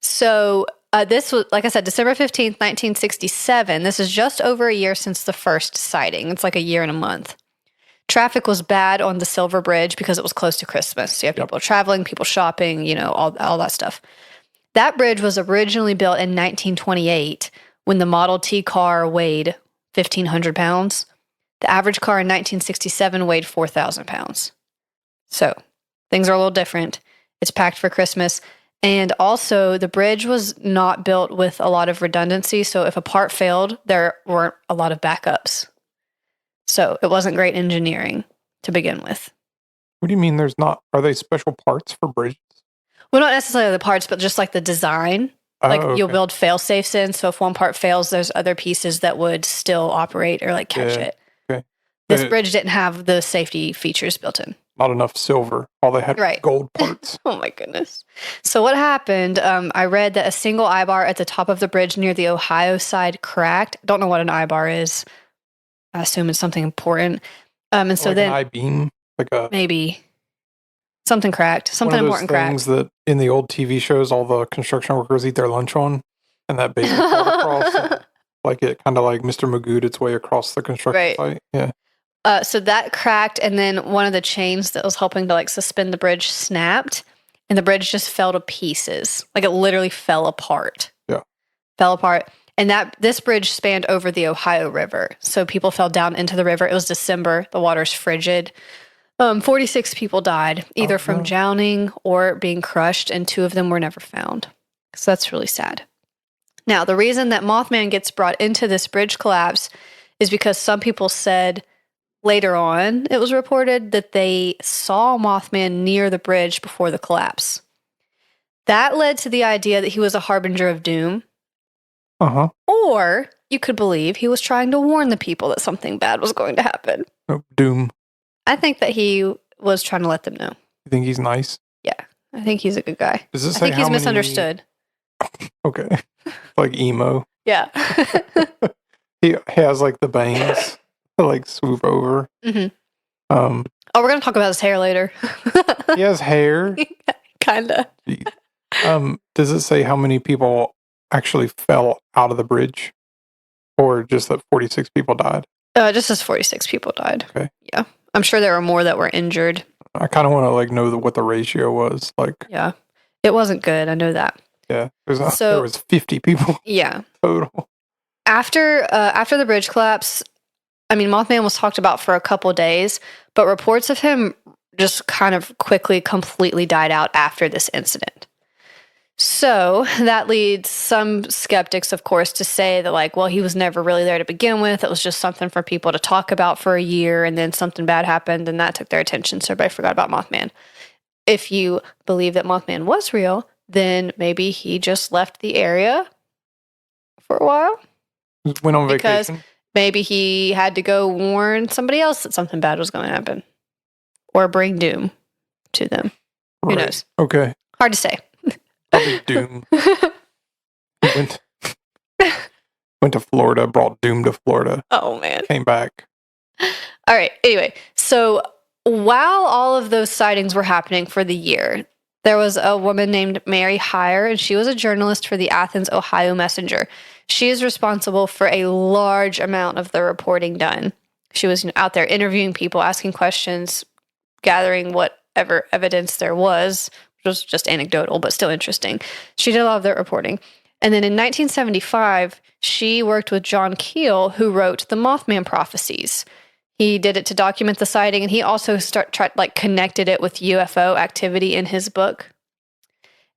So this was, like I said, December 15th, 1967. This is just over a year since the first sighting. It's like a year and a month. Traffic was bad on the Silver Bridge because it was close to Christmas. So you have people traveling, people shopping, you know, all that stuff. That bridge was originally built in 1928 when the Model T car weighed 1,500 pounds. The average car in 1967 weighed 4,000 pounds. So things are a little different. It's packed for Christmas. And also, the bridge was not built with a lot of redundancy. So if a part failed, there weren't a lot of backups. So it wasn't great engineering to begin with. What do you mean there's not? Are they special parts for bridges? Well, not necessarily the parts, but just like the design. You'll build fail safes in. So if one part fails, there's other pieces that would still operate or like catch it. Okay. This bridge didn't have the safety features built in. Not enough silver. All they had was gold parts. Oh my goodness. So what happened, I read that a single eye-bar at the top of the bridge near the Ohio side cracked. Don't know what an eye-bar is. I assume it's something important. And so like then an I-beam? Maybe. Something cracked. Something important cracked. Things that in the old TV shows all the construction workers eat their lunch on. And that baby fell across. Like it kind of like Mr. Magooed its way across the construction site. Yeah. So that cracked, and then one of the chains that was helping to like suspend the bridge snapped, and the bridge just fell to pieces. Like it literally fell apart. Yeah. Fell apart. And this bridge spanned over the Ohio River. So people fell down into the river. It was December. The water's frigid. 46 people died, either from drowning or being crushed, and 2 of them were never found. So that's really sad. Now, the reason that Mothman gets brought into this bridge collapse is because some people said later on, it was reported that they saw Mothman near the bridge before the collapse. That led to the idea that he was a harbinger of doom. Or you could believe he was trying to warn the people that something bad was going to happen. Doom. I think that he was trying to let them know. You think he's nice? Yeah, I think he's a good guy. Does this I think he's misunderstood. Okay. Like emo. Yeah. He has like the bangs to like swoop over. Mm-hmm. We're gonna talk about his hair later. He has hair. Kinda. Does it say how many people actually fell out of the bridge, or just that 46 people died? Just as 46 people died. Okay. Yeah, I'm sure there were more that were injured. I kind of want to like know what the ratio was. Like, yeah, it wasn't good. I know that. Yeah, there was 50 people. Yeah, total. After the bridge collapse, I mean, Mothman was talked about for a couple of days, but reports of him just kind of quickly, completely died out after this incident. So that leads some skeptics, of course, to say that, like, well, he was never really there to begin with. It was just something for people to talk about for a year, and then something bad happened, and that took their attention, so everybody forgot about Mothman. If you believe that Mothman was real, then maybe he just left the area for a while. Went on vacation. Maybe he had to go warn somebody else that something bad was going to happen, or bring doom to them. Who knows? Okay. Hard to say. Probably doom. He went to Florida, brought doom to Florida. Oh, man. Came back. All right. Anyway, so while all of those sightings were happening for the year, there was a woman named Mary Heyer, and she was a journalist for the Athens, Ohio Messenger. She is responsible for a large amount of the reporting done. She was out there interviewing people, asking questions, gathering whatever evidence there was, which was just anecdotal, but still interesting. She did a lot of that reporting. And then in 1975, she worked with John Keel, who wrote the Mothman Prophecies. He did it to document the sighting, and he also connected it with UFO activity in his book.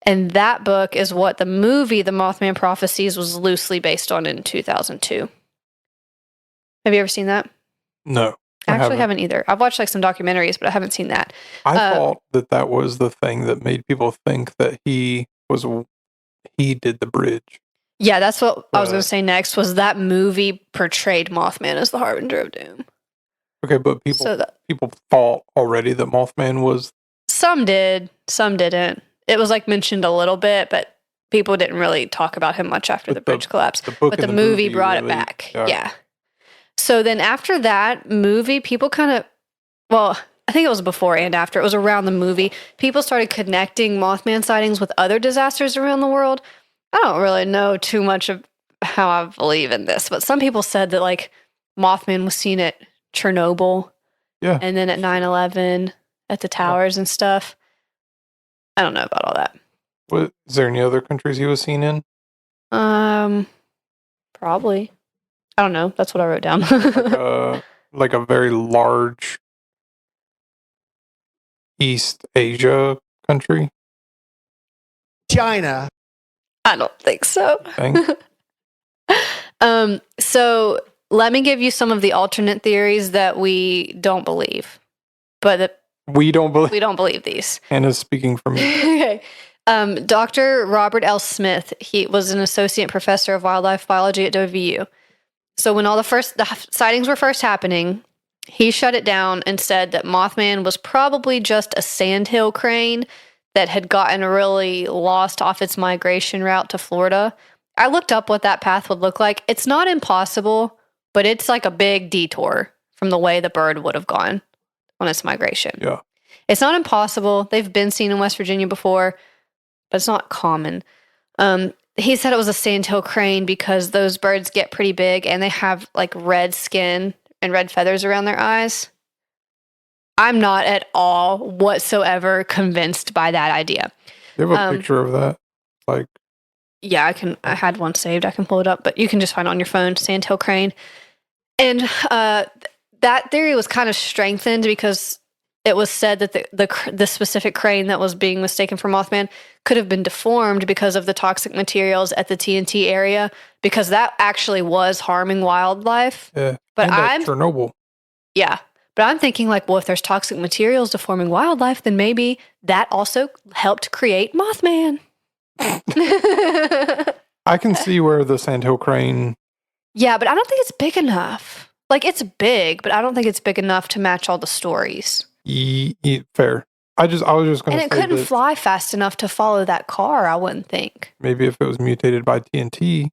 And that book is what the movie The Mothman Prophecies was loosely based on in 2002. Have you ever seen that? No. I actually haven't either. I've watched some documentaries, but I haven't seen that. I thought that was the thing that made people think that he did the bridge. Yeah, that's what I was going to say next, was that movie portrayed Mothman as the harbinger of doom. Okay, but people thought already that Mothman was... Some did, some didn't. It was mentioned a little bit, but people didn't really talk about him much after the bridge collapse. But the movie brought it back. Yeah. So then after that movie, people kind of, I think it was before and after, it was around the movie, people started connecting Mothman sightings with other disasters around the world. I don't really know too much of how I believe in this, but some people said that Mothman was seen at Chernobyl. Yeah. And then at 9/11 at the towers and stuff. I don't know about all that. Is there any other countries he was seen in? Probably. I don't know. That's what I wrote down. like a very large East Asia country? China. I don't think so. So let me give you some of the alternate theories that we don't believe. But we don't believe these. Hannah's speaking for me. Okay. Dr. Robert L. Smith, he was an associate professor of wildlife biology at WVU. So when all the sightings were first happening, he shut it down and said that Mothman was probably just a sandhill crane that had gotten really lost off its migration route to Florida. I looked up what that path would look like. It's not impossible, but it's like a big detour from the way the bird would have gone on its migration. Yeah. It's not impossible. They've been seen in West Virginia before, but it's not common. He said it was a sandhill crane because those birds get pretty big and they have red skin and red feathers around their eyes. I'm not at all whatsoever convinced by that idea. You have a picture of that? Yeah, I had one saved. I can pull it up, but you can just find it on your phone, sandhill crane. And that theory was kind of strengthened because it was said that the specific crane that was being mistaken for Mothman could have been deformed because of the toxic materials at the TNT area, because that actually was harming wildlife. Yeah, but Chernobyl. Yeah, but I'm thinking if there's toxic materials deforming wildlife, then maybe that also helped create Mothman. I can see where the sandhill crane... Yeah, but I don't think it's big enough. It's big, but I don't think it's big enough to match all the stories. Fair. I was just going to say, and it couldn't fly fast enough to follow that car, I wouldn't think. Maybe if it was mutated by TNT.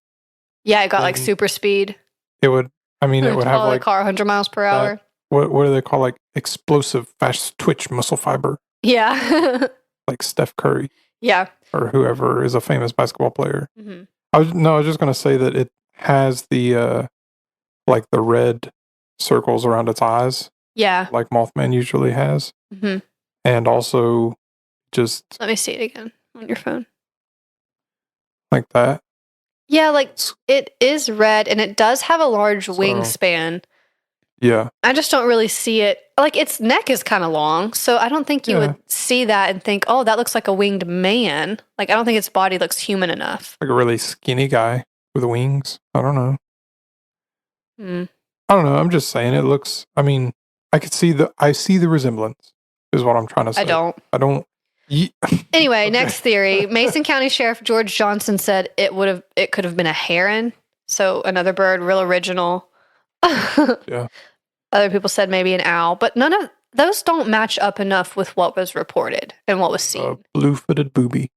Yeah, it got like super speed. It would. I mean, it would have like a car 100 miles per hour. What do they call like explosive fast twitch muscle fiber? Yeah. Like Steph Curry. Yeah. Or whoever is a famous basketball player. Mm-hmm. I was just going to say that it has the like the red circles around its eyes. Yeah. Like Mothman usually has. Mm-hmm. And also just... Let me see it again on your phone. Like that. Yeah, like it is red and it does have a large wingspan. Yeah. I just don't really see it. Like its neck is kind of long, so I don't think you would see that and think, oh, that looks like a winged man. Like I don't think its body looks human enough. Like a really skinny guy with wings. I don't know. I don't know. I'm just saying it looks, I mean, I see the resemblance is what I'm trying to say. I don't. Anyway, next theory. Mason County Sheriff George Johnson said it could have been a heron. So another bird, real original. Yeah. Other people said maybe an owl, but none of those don't match up enough with what was reported and what was seen. Blue-footed booby.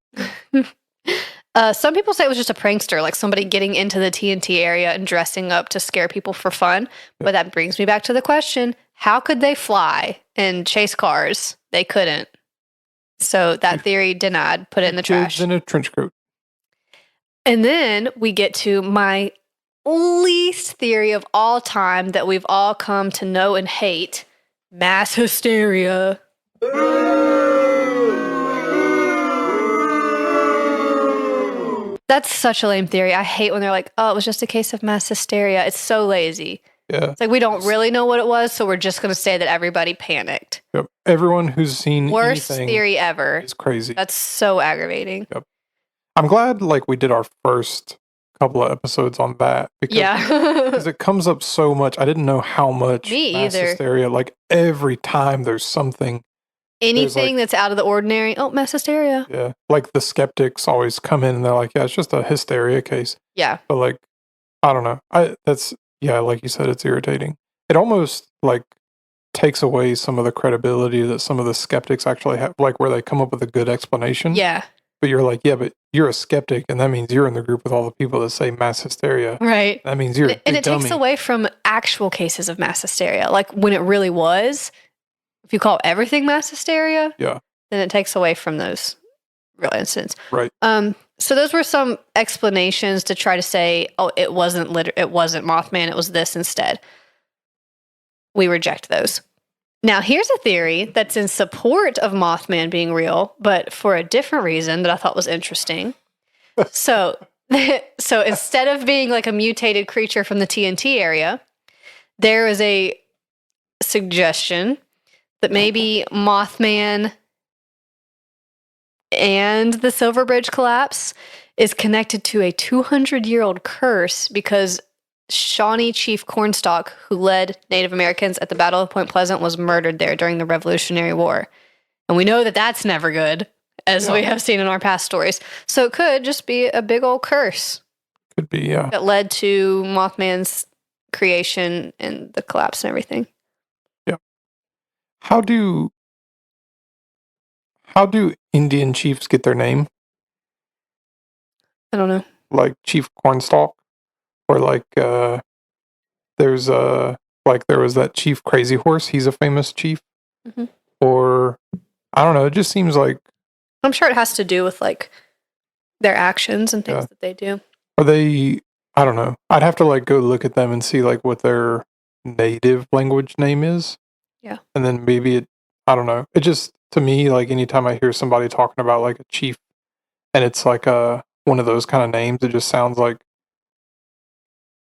Some people say it was just a prankster, like somebody getting into the TNT area and dressing up to scare people for fun. But that brings me back to the question, how could they fly and chase cars? They couldn't. So that theory denied, put it in the trash. In a trench coat. And then we get to my least theory of all time that we've all come to know and hate, mass hysteria. That's such a lame theory. I hate when they're like, oh, it was just a case of mass hysteria. It's so lazy. Yeah. It's like we don't really know what it was, so we're just going to say that everybody panicked. Yep. Everyone who's seen worst theory ever. It's crazy. That's so aggravating. Yep. I'm glad like we did our first couple of episodes on that because it comes up so much. I didn't know how much mass hysteria. Like every time there's something, anything that's out of the ordinary. Oh, mass hysteria. Yeah, like the skeptics always come in and they're like, "Yeah, it's just a hysteria case." Yeah, but like, I don't know. Like you said, it's irritating. It almost like takes away some of the credibility that some of the skeptics actually have, like where they come up with a good explanation. Yeah. But you're like, yeah, but you're a skeptic, and that means you're in the group with all the people that say mass hysteria. Right. That means you're and it dummy. Takes away from actual cases of mass hysteria. Like when it really was, if you call everything mass hysteria, then it takes away from those real incidents. Right. So those were some explanations to try to say, oh, it wasn't Mothman, it was this instead. We reject those. Now, here's a theory that's in support of Mothman being real, but for a different reason that I thought was interesting. So instead of being like a mutated creature from the TNT area, there is a suggestion that maybe Mothman and the Silver Bridge collapse is connected to a 200-year-old curse because Shawnee Chief Cornstalk, who led Native Americans at the Battle of Point Pleasant, was murdered there during the Revolutionary War. And we know that that's never good, as we have seen in our past stories. So it could just be a big old curse. Could be, yeah. That led to Mothman's creation and the collapse and everything. Yeah. How do Indian chiefs get their name? I don't know. Like Chief Cornstalk? Or like, there was that Chief Crazy Horse. He's a famous chief. Mm-hmm. Or, I don't know. It just seems like... I'm sure it has to do with like their actions and things that they do. Are they... I don't know. I'd have to like go look at them and see like what their native language name is. Yeah. And then maybe I don't know. It just, to me, like anytime I hear somebody talking about like a chief and it's like one of those kind of names, it just sounds like,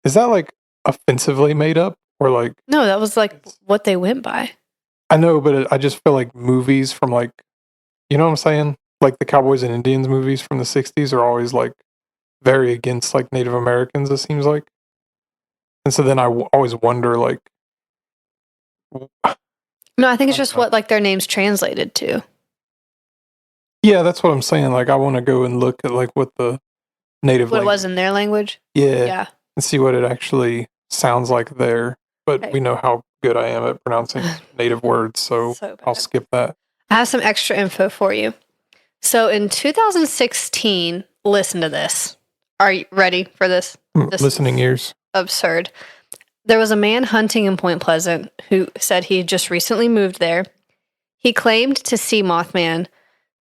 is that like offensively made up or like... No, that was like what they went by. I know, but I just feel like movies from like, you know what I'm saying? Like the Cowboys and Indians movies from the 60s are always like very against like Native Americans, it seems like. And so then I always wonder like... No, I think it's just what like their names translated to. Yeah, that's what I'm saying. Like I want to go and look at like what the native what it was in their language. Yeah. And see what it actually sounds like there. But we know how good I am at pronouncing native words, so I'll skip that. I have some extra info for you. So in 2016, listen to this. Are you ready for this? Listening ears. Absurd. There was a man hunting in Point Pleasant who said he had just recently moved there. He claimed to see Mothman,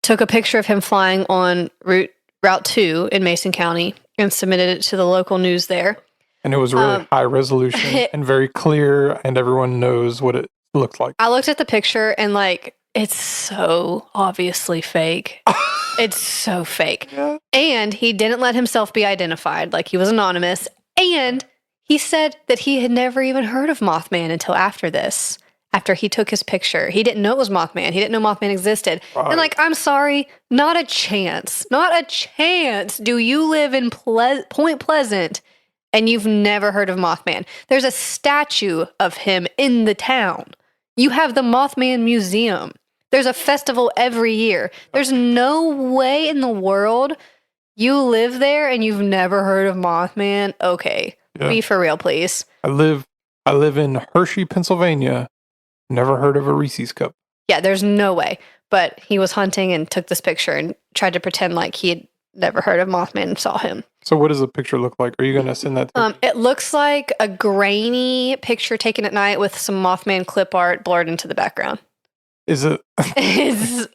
took a picture of him flying on Route 2 in Mason County, and submitted it to the local news there. And it was really high resolution and very clear, and everyone knows what it looks like. I looked at the picture, and it's so obviously fake. It's so fake. Yeah. And he didn't let himself be identified. Like, he was anonymous. And he said that he had never even heard of Mothman until after this. After he took his picture. He didn't know it was Mothman. He didn't know Mothman existed. Right. And I'm sorry, not a chance. Not a chance do you live in Point Pleasant and you've never heard of Mothman. There's a statue of him in the town. You have the Mothman Museum. There's a festival every year. There's no way in the world you live there and you've never heard of Mothman. Okay, be for real, please. I live in Hershey, Pennsylvania. Never heard of a Reese's cup. Yeah, there's no way. But he was hunting and took this picture and tried to pretend like he had never heard of Mothman and saw him. So what does the picture look like? Are you going to send that to me? It looks like a grainy picture taken at night with some Mothman clip art blurred into the background. Is it? It's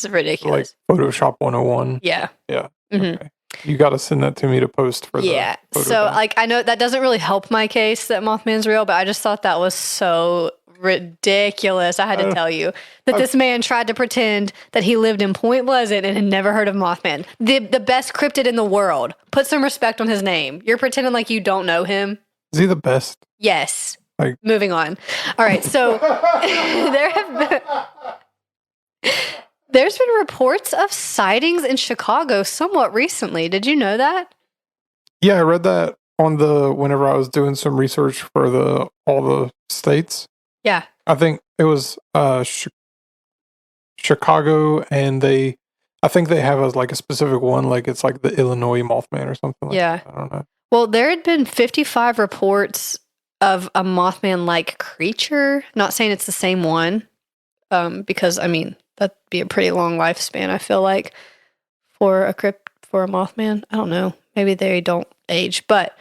ridiculous. Like Photoshop 101? Yeah. Yeah. Mm-hmm. Okay. You got to send that to me to post for the so I know that doesn't really help my case that Mothman's real, but I just thought that was so ridiculous. I had to tell you that this man tried to pretend that he lived in Point Pleasant and had never heard of Mothman. The best cryptid in the world. Put some respect on his name. You're pretending like you don't know him. Is he the best? Yes. Moving on. All right. So there's been reports of sightings in Chicago somewhat recently. Did you know that? Yeah, I read that whenever I was doing some research for all the states. Yeah. I think it was Chicago, and I think they have a specific one, like it's like the Illinois Mothman or something like that. I don't know. Well, there had been 55 reports of a Mothman-like creature. Not saying it's the same one, because, that'd be a pretty long lifespan, I feel like, for a Mothman. I don't know. Maybe they don't age, but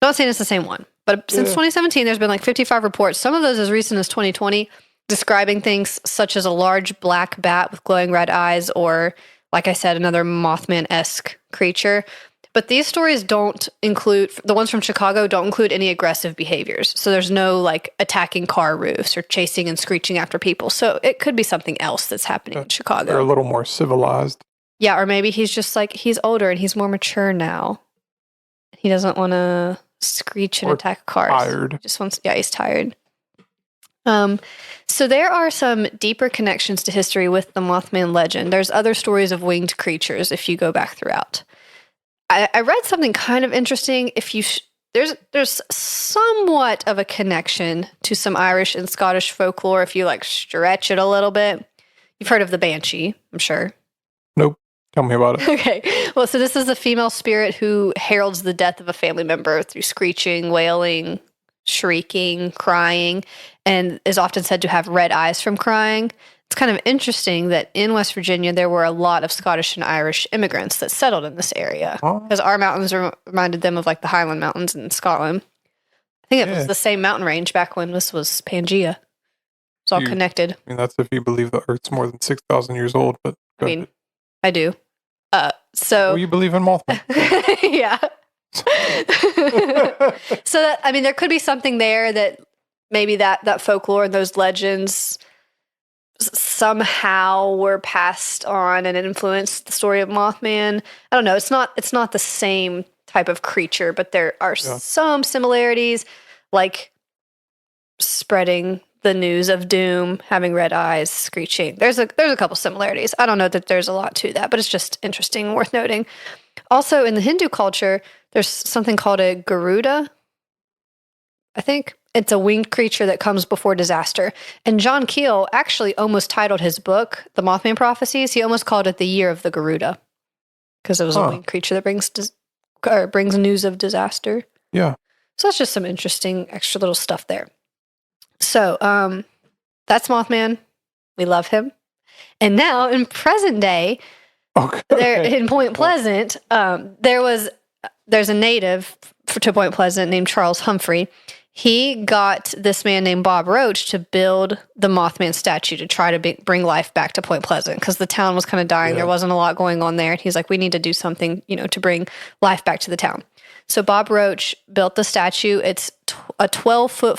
not saying it's the same one. But since 2017, there's been 55 reports, some of those as recent as 2020, describing things such as a large black bat with glowing red eyes or, like I said, another Mothman-esque creature. But these stories don't include, the ones from Chicago don't include any aggressive behaviors. So there's no attacking car roofs or chasing and screeching after people. So it could be something else that's happening in Chicago. They're a little more civilized. Yeah, or maybe he's just he's older and he's more mature now. He doesn't want to screech and attack cars. Tired. He just wants, he's tired. So there are some deeper connections to history with the Mothman legend. There's other stories of winged creatures if you go back throughout. I read something kind of interesting. There's somewhat of a connection to some Irish and Scottish folklore if you stretch it a little bit. You've heard of the Banshee, I'm sure. Nope. Tell me about it. Okay. Well, so this is a female spirit who heralds the death of a family member through screeching, wailing, shrieking, crying, and is often said to have red eyes from crying. It's kind of interesting that in West Virginia, there were a lot of Scottish and Irish immigrants that settled in this area because our mountains reminded them of the Highland Mountains in Scotland. I think it was the same mountain range back when this was Pangea. It's all connected. That's if you believe the Earth's more than 6,000 years old. But I do. So you believe in Mothman? Yeah. So there could be something there that maybe that folklore and those legends somehow were passed on and influenced the story of Mothman. I don't know. It's not the same type of creature, but there are some similarities, like spreading the news of doom, having red eyes, screeching. There's a couple similarities. I don't know that there's a lot to that, but it's just interesting and worth noting. Also, in the Hindu culture, there's something called a Garuda. I think it's a winged creature that comes before disaster. And John Keel actually almost titled his book, The Mothman Prophecies, he almost called it The Year of the Garuda because it was a winged creature that brings news of disaster. Yeah. So that's just some interesting extra little stuff there. So that's Mothman. We love him. And now in present day, Okay. There in Point Pleasant, there's a native to Point Pleasant named Charles Humphrey. He got this man named Bob Roach to build the Mothman statue to try to bring life back to Point Pleasant because the town was kind of dying. There wasn't a lot going on there. And he's like, we need to do something, to bring life back to the town. So Bob Roach built the statue. It's a 12-foot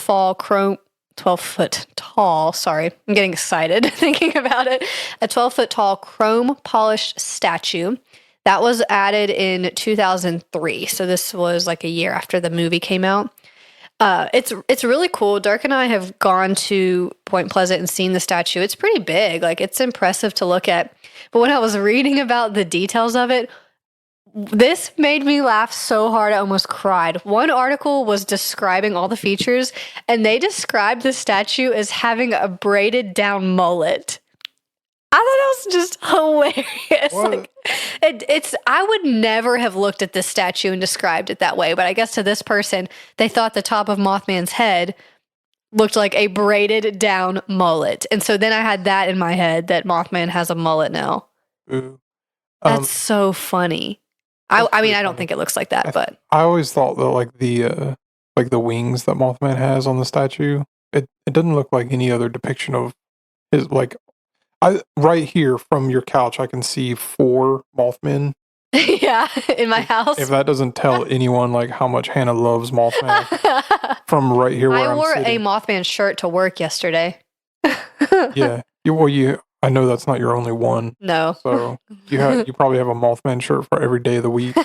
tall, sorry, I'm getting excited thinking about it. A 12-foot tall chrome polished statue. That was added in 2003. So this was like a year after the movie came out. It's really cool. Dirk and I have gone to Point Pleasant and seen the statue. It's pretty big. Like, it's impressive to look at. But when I was reading about the details of it, this made me laugh so hard I almost cried. One article was describing all the features, and they described the statue as having a braided down mullet. I thought it was just hilarious. Like, I would never have looked at this statue and described it that way, but I guess to this person, they thought the top of Mothman's head looked like a braided down mullet. And so then I had that in my head, that Mothman has a mullet now. Ooh. That's so funny. I mean, I don't think it looks like that, but I always thought that like the wings that Mothman has on the statue, it doesn't look like any other depiction of his, like, right here from your couch, I can see 4 Mothmen. Yeah, in my house. If that doesn't tell anyone like how much Hannah loves Mothman, from right here where I wore a Mothman shirt to work yesterday. Yeah, I know that's not your only one. No. So you probably have a Mothman shirt for every day of the week,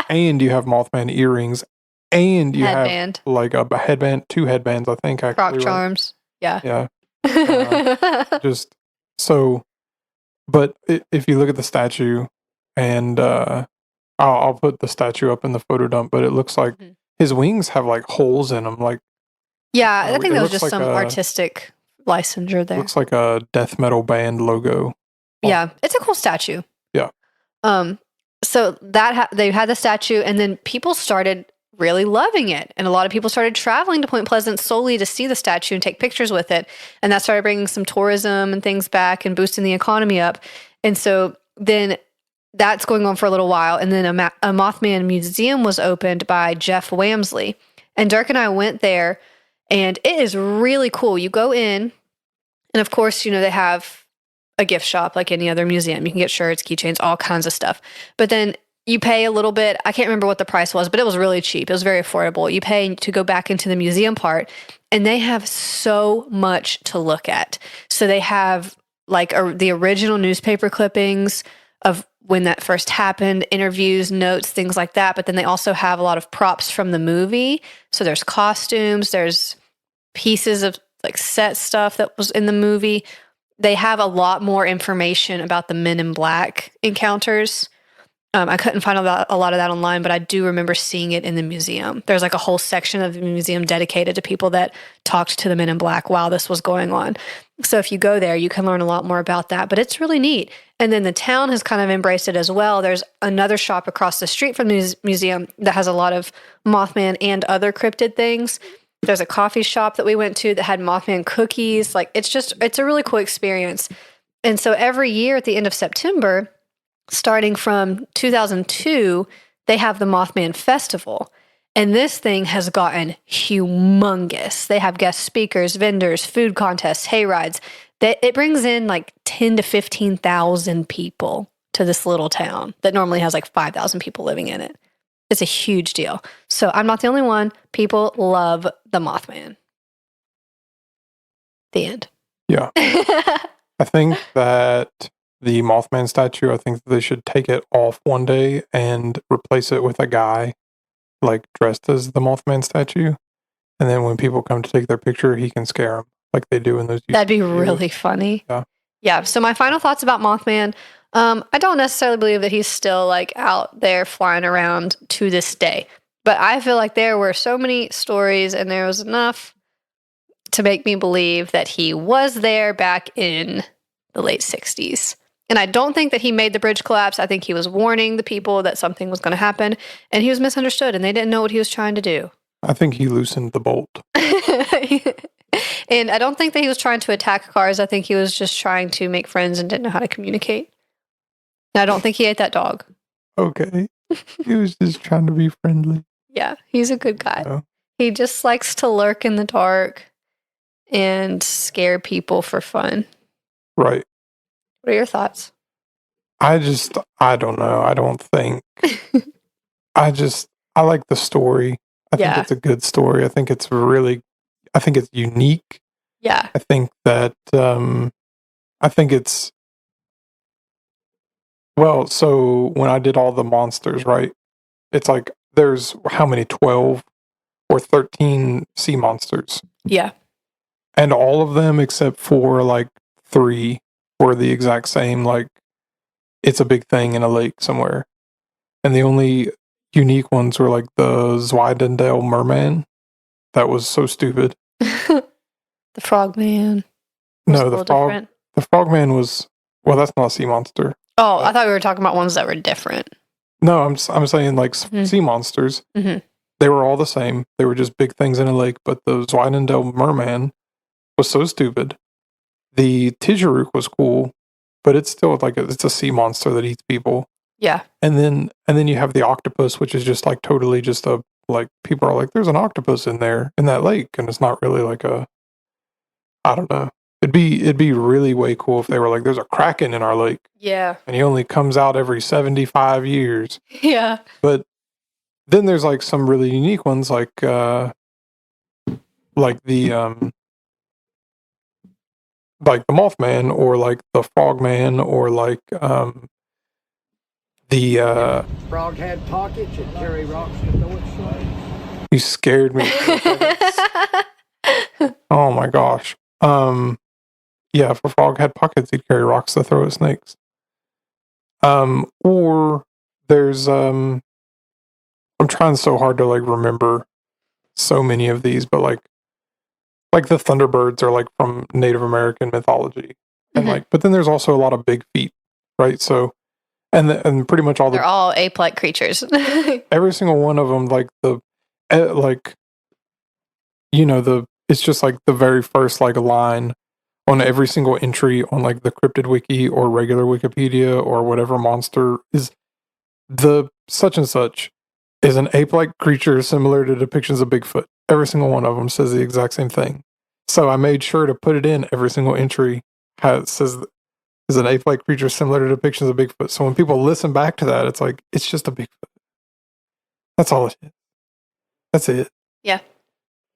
and you have Mothman earrings, and you have like a headband, 2 headbands, I think. Actually, Croc charms. Right? Yeah. Just so, but if you look at the statue, and I'll put the statue up in the photo dump, but it looks like his wings have like holes in them, like. Yeah, I think that was just like some artistic licensure there. Looks like a death metal band logo. Yeah, it's a cool statue. Yeah. So that they had the statue, and then people started really loving it, and a lot of people started traveling to Point Pleasant solely to see the statue and take pictures with it, and that started bringing some tourism and things back and boosting the economy up. And so then that's going on for a little while, and then a Mothman museum was opened by Jeff Wamsley, and Dirk and I went there. And it is really cool. You go in, and of course, they have a gift shop like any other museum. You can get shirts, keychains, all kinds of stuff. But then you pay a little bit. I can't remember what the price was, but it was really cheap. It was very affordable. You pay to go back into the museum part, and they have so much to look at. So they have like the original newspaper clippings of when that first happened, interviews, notes, things like that. But then they also have a lot of props from the movie. So there's costumes, there's pieces of like set stuff that was in the movie. They have a lot more information about the Men in Black encounters. I couldn't find a lot of that online, but I do remember seeing it in the museum. There's like a whole section of the museum dedicated to people that talked to the Men in Black while this was going on. So if you go there, you can learn a lot more about that, but it's really neat. And then the town has kind of embraced it as well. There's another shop across the street from the museum that has a lot of Mothman and other cryptid things. There's a coffee shop that we went to that had Mothman cookies. Like, it's a really cool experience. And so every year at the end of September, starting from 2002, they have the Mothman Festival. And this thing has gotten humongous. They have guest speakers, vendors, food contests, hay rides. It brings in like 10 to 15,000 people to this little town that normally has like 5,000 people living in it. It's a huge deal. So I'm not the only one. People love the Mothman. The end. Yeah. I think that the Mothman statue, I think they should take it off one day and replace it with a guy like dressed as the Mothman statue. And then when people come to take their picture, he can scare them like they do in those. That'd be really funny. Yeah. Yeah. So my final thoughts about Mothman. I don't necessarily believe that he's still like out there flying around to this day, but I feel like there were so many stories and there was enough to make me believe that he was there back in the late 60s. And I don't think that he made the bridge collapse. I think he was warning the people that something was going to happen, and he was misunderstood, and they didn't know what he was trying to do. I think he loosened the bolt. And I don't think that he was trying to attack cars. I think he was just trying to make friends and didn't know how to communicate. I don't think he ate that dog. Okay. He was just trying to be friendly. Yeah, he's a good guy. He just likes to lurk in the dark and scare people for fun. Right. What are your thoughts? I don't know. I don't think. I like the story. I think it's a good story. I think it's unique. Yeah. I think that, well, so when I did all the monsters, right, it's like there's how many, 12 or 13 sea monsters? Yeah. And all of them except for like 3 were the exact same, like it's a big thing in a lake somewhere. And the only unique ones were like the Zweidendael merman. That was so stupid. The frogman. No, the frogman was, well, that's not a sea monster. Oh, I thought we were talking about ones that were different. No, I'm saying like sea monsters. Mm-hmm. They were all the same. They were just big things in a lake. But the Zweidendael merman was so stupid. The Tijaruk was cool, but it's still like it's a sea monster that eats people. Yeah. And then you have the octopus, which is just like totally just a, like, people are like, there's an octopus in there in that lake, and it's not really like a, I don't know. It'd be really way cool if they were like, there's a kraken in our lake. Yeah. And he only comes out every 75 years. Yeah. But then there's like some really unique ones like the Mothman, or like the Frogman, or like the frog had pockets and carry rocks to throw its slings. You scared me. Oh my gosh. Yeah, if a frog had pockets, he'd carry rocks to throw at snakes. Or there's I'm trying so hard to like remember so many of these, but like the Thunderbirds are like from Native American mythology. And like, but then there's also a lot of big feet, right? So and pretty much they're all ape-like creatures. Every single one of them, like it's just like the very first like line on every single entry on like the Cryptid wiki or regular Wikipedia or whatever monster is, the such and such is an ape-like creature similar to depictions of Bigfoot. Every single one of them says the exact same thing. So I made sure to put it in every single entry. Says is an ape-like creature similar to depictions of Bigfoot. So when people listen back to that, it's like, it's just a Bigfoot. That's all it is. That's it. Yeah.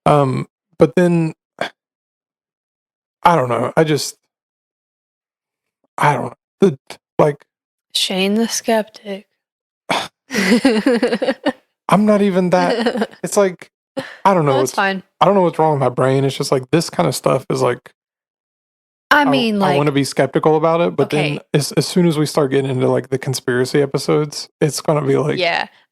But then I don't know. I don't know. Shane the skeptic. I'm not even that. It's like, I don't know. It's fine. I don't know what's wrong with my brain. It's just like this kind of stuff is like, I want to be skeptical about it, but then as soon as we start getting into like the conspiracy episodes, it's going to be like,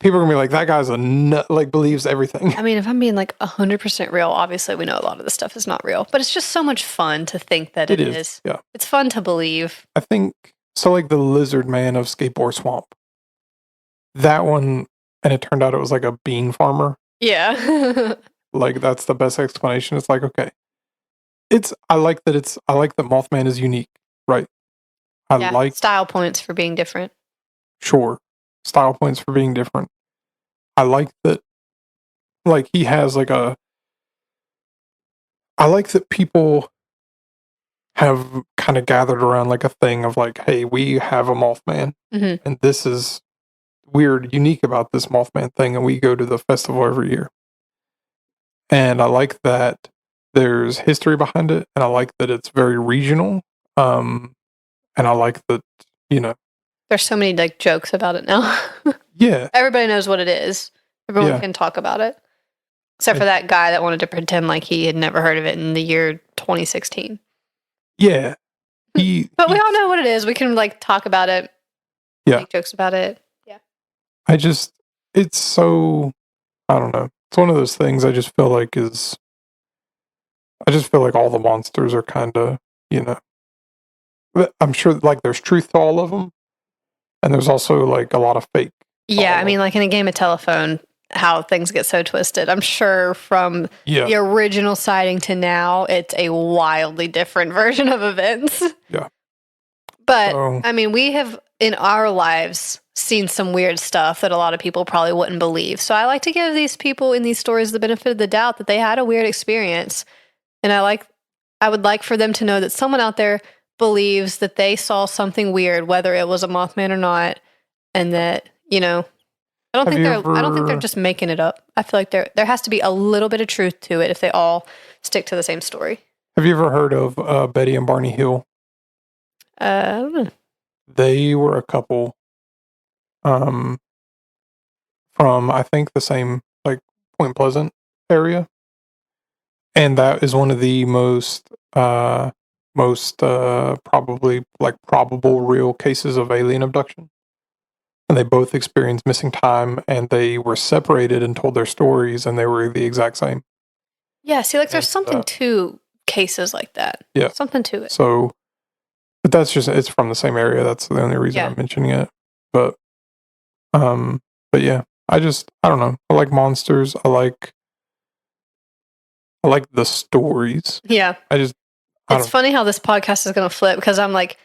people are going to be like, that guy's a nut, like believes everything. I mean, if I'm being like 100% real, obviously we know a lot of the stuff is not real, but it's just so much fun to think that it is. Yeah. It's fun to believe. I think so. Like the lizard man of Skateboard Swamp, that one, and it turned out it was like a bean farmer. Yeah. Like that's the best explanation. It's like, okay. I like that Mothman is unique, right? I like style points for being different. Sure. Style points for being different. I like that, like, he has like I like that people have kind of gathered around like a thing of like, hey, we have a Mothman, and this is weird, unique about this Mothman thing, and we go to the festival every year. And I like that there's history behind it, and I like that it's very regional. And I like that, there's so many like jokes about it now. Yeah. Everybody knows what it is. Everyone can talk about it. Except for that guy that wanted to pretend like he had never heard of it in the year 2016. Yeah. But we all know what it is. We can like talk about it. Yeah. Make jokes about it. Yeah. It's so, I don't know. It's one of those things I just feel like all the monsters are kind of, I'm sure like there's truth to all of them. And there's also like a lot of fake. Yeah. I mean, like in a game of telephone, how things get so twisted. I'm sure from the original sighting to now, it's a wildly different version of events. Yeah. But, So, I mean, we have, in our lives, seen some weird stuff that a lot of people probably wouldn't believe. So I like to give these people in these stories the benefit of the doubt that they had a weird experience. And I would like for them to know that someone out there believes that they saw something weird, whether it was a Mothman or not, and that, I don't think they're just making it up. I feel like there has to be a little bit of truth to it if they all stick to the same story. have you ever heard of Betty and Barney Hill? I don't know. They were a couple from, I think, the same, like, Point Pleasant area. And that is one of the most probably, like, probable real cases of alien abduction. And they both experienced missing time, and they were separated and told their stories, and they were the exact same. Yeah, see, like, there's something to cases like that. Yeah. Something to it. So, but that's just, it's from the same area. That's the only reason I'm mentioning it. But yeah, I don't know. I like monsters. I like the stories. Yeah. It's funny how this podcast is going to flip, because I'm like,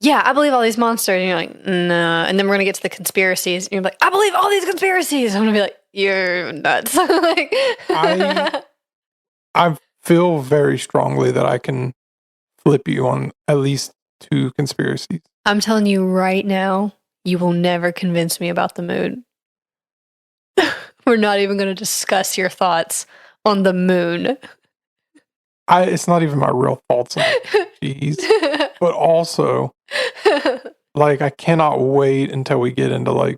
yeah, I believe all these monsters. And you're like, no. And then we're going to get to the conspiracies. And you're like, I believe all these conspiracies. I'm going to be like, you're nuts. Like, I feel very strongly that I can flip you on at least 2 conspiracies. I'm telling you right now, you will never convince me about the moon. We're not even going to discuss your thoughts on the moon. It's not even my real thoughts on it. Jeez. But also, like, I cannot wait until we get into like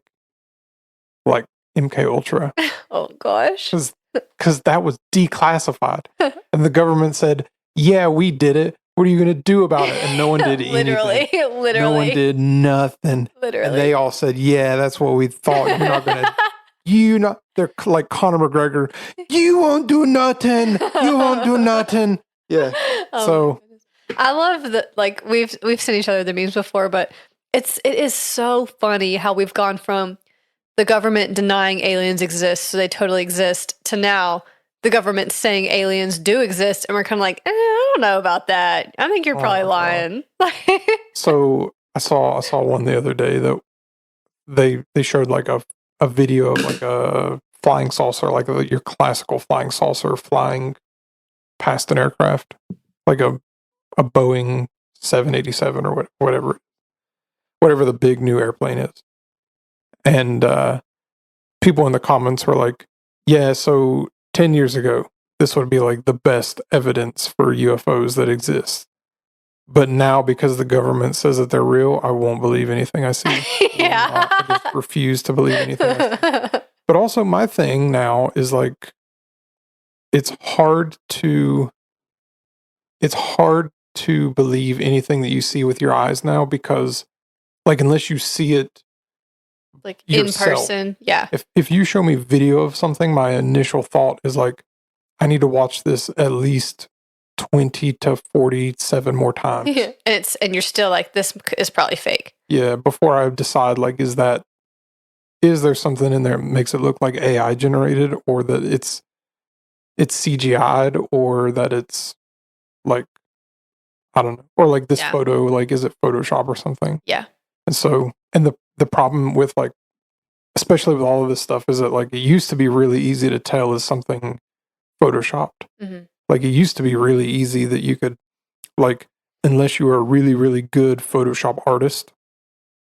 MK Ultra. Oh gosh. Because that was declassified. And the government said, yeah, we did it. What are you going to do about it? And no one did anything. Literally. No one did nothing. Literally. And they all said, yeah, that's what we thought. You're not going to, they're like Conor McGregor. You won't do nothing. You won't do nothing. Yeah. So I love that, like, we've seen each other the memes before, but it is so funny how we've gone from the government denying aliens exist, so they totally exist, to now the government saying aliens do exist, and we're kind of like, I don't know about that. I think you're probably lying. So I saw one the other day that they showed like a video of like a flying saucer, like your classical flying saucer flying past an aircraft, like a Boeing 787 or whatever the big new airplane is. And people in the comments were like, yeah, so 10 years ago, this would be like the best evidence for UFOs that exist. But now, because the government says that they're real, I won't believe anything I see. Yeah. I just refuse to believe anything I see. But also, my thing now is like, it's hard to believe anything that you see with your eyes now, because, like, unless you see it like yourself, in person. Yeah. If you show me video of something, my initial thought is like, I need to watch this at least 20 to 47 more times. Yeah. And you're still like, this is probably fake. Yeah, before I decide, like, is there something in there that makes it look like AI generated, or that it's CGI'd, or that it's like, I don't know, or like this photo, like, is it Photoshop or something? Yeah. And so, and the problem with, like, especially with all of this stuff, is that, like, it used to be really easy to tell is something Photoshopped. Mm-hmm. Like, it used to be really easy that you could, like, unless you were a really, really good Photoshop artist,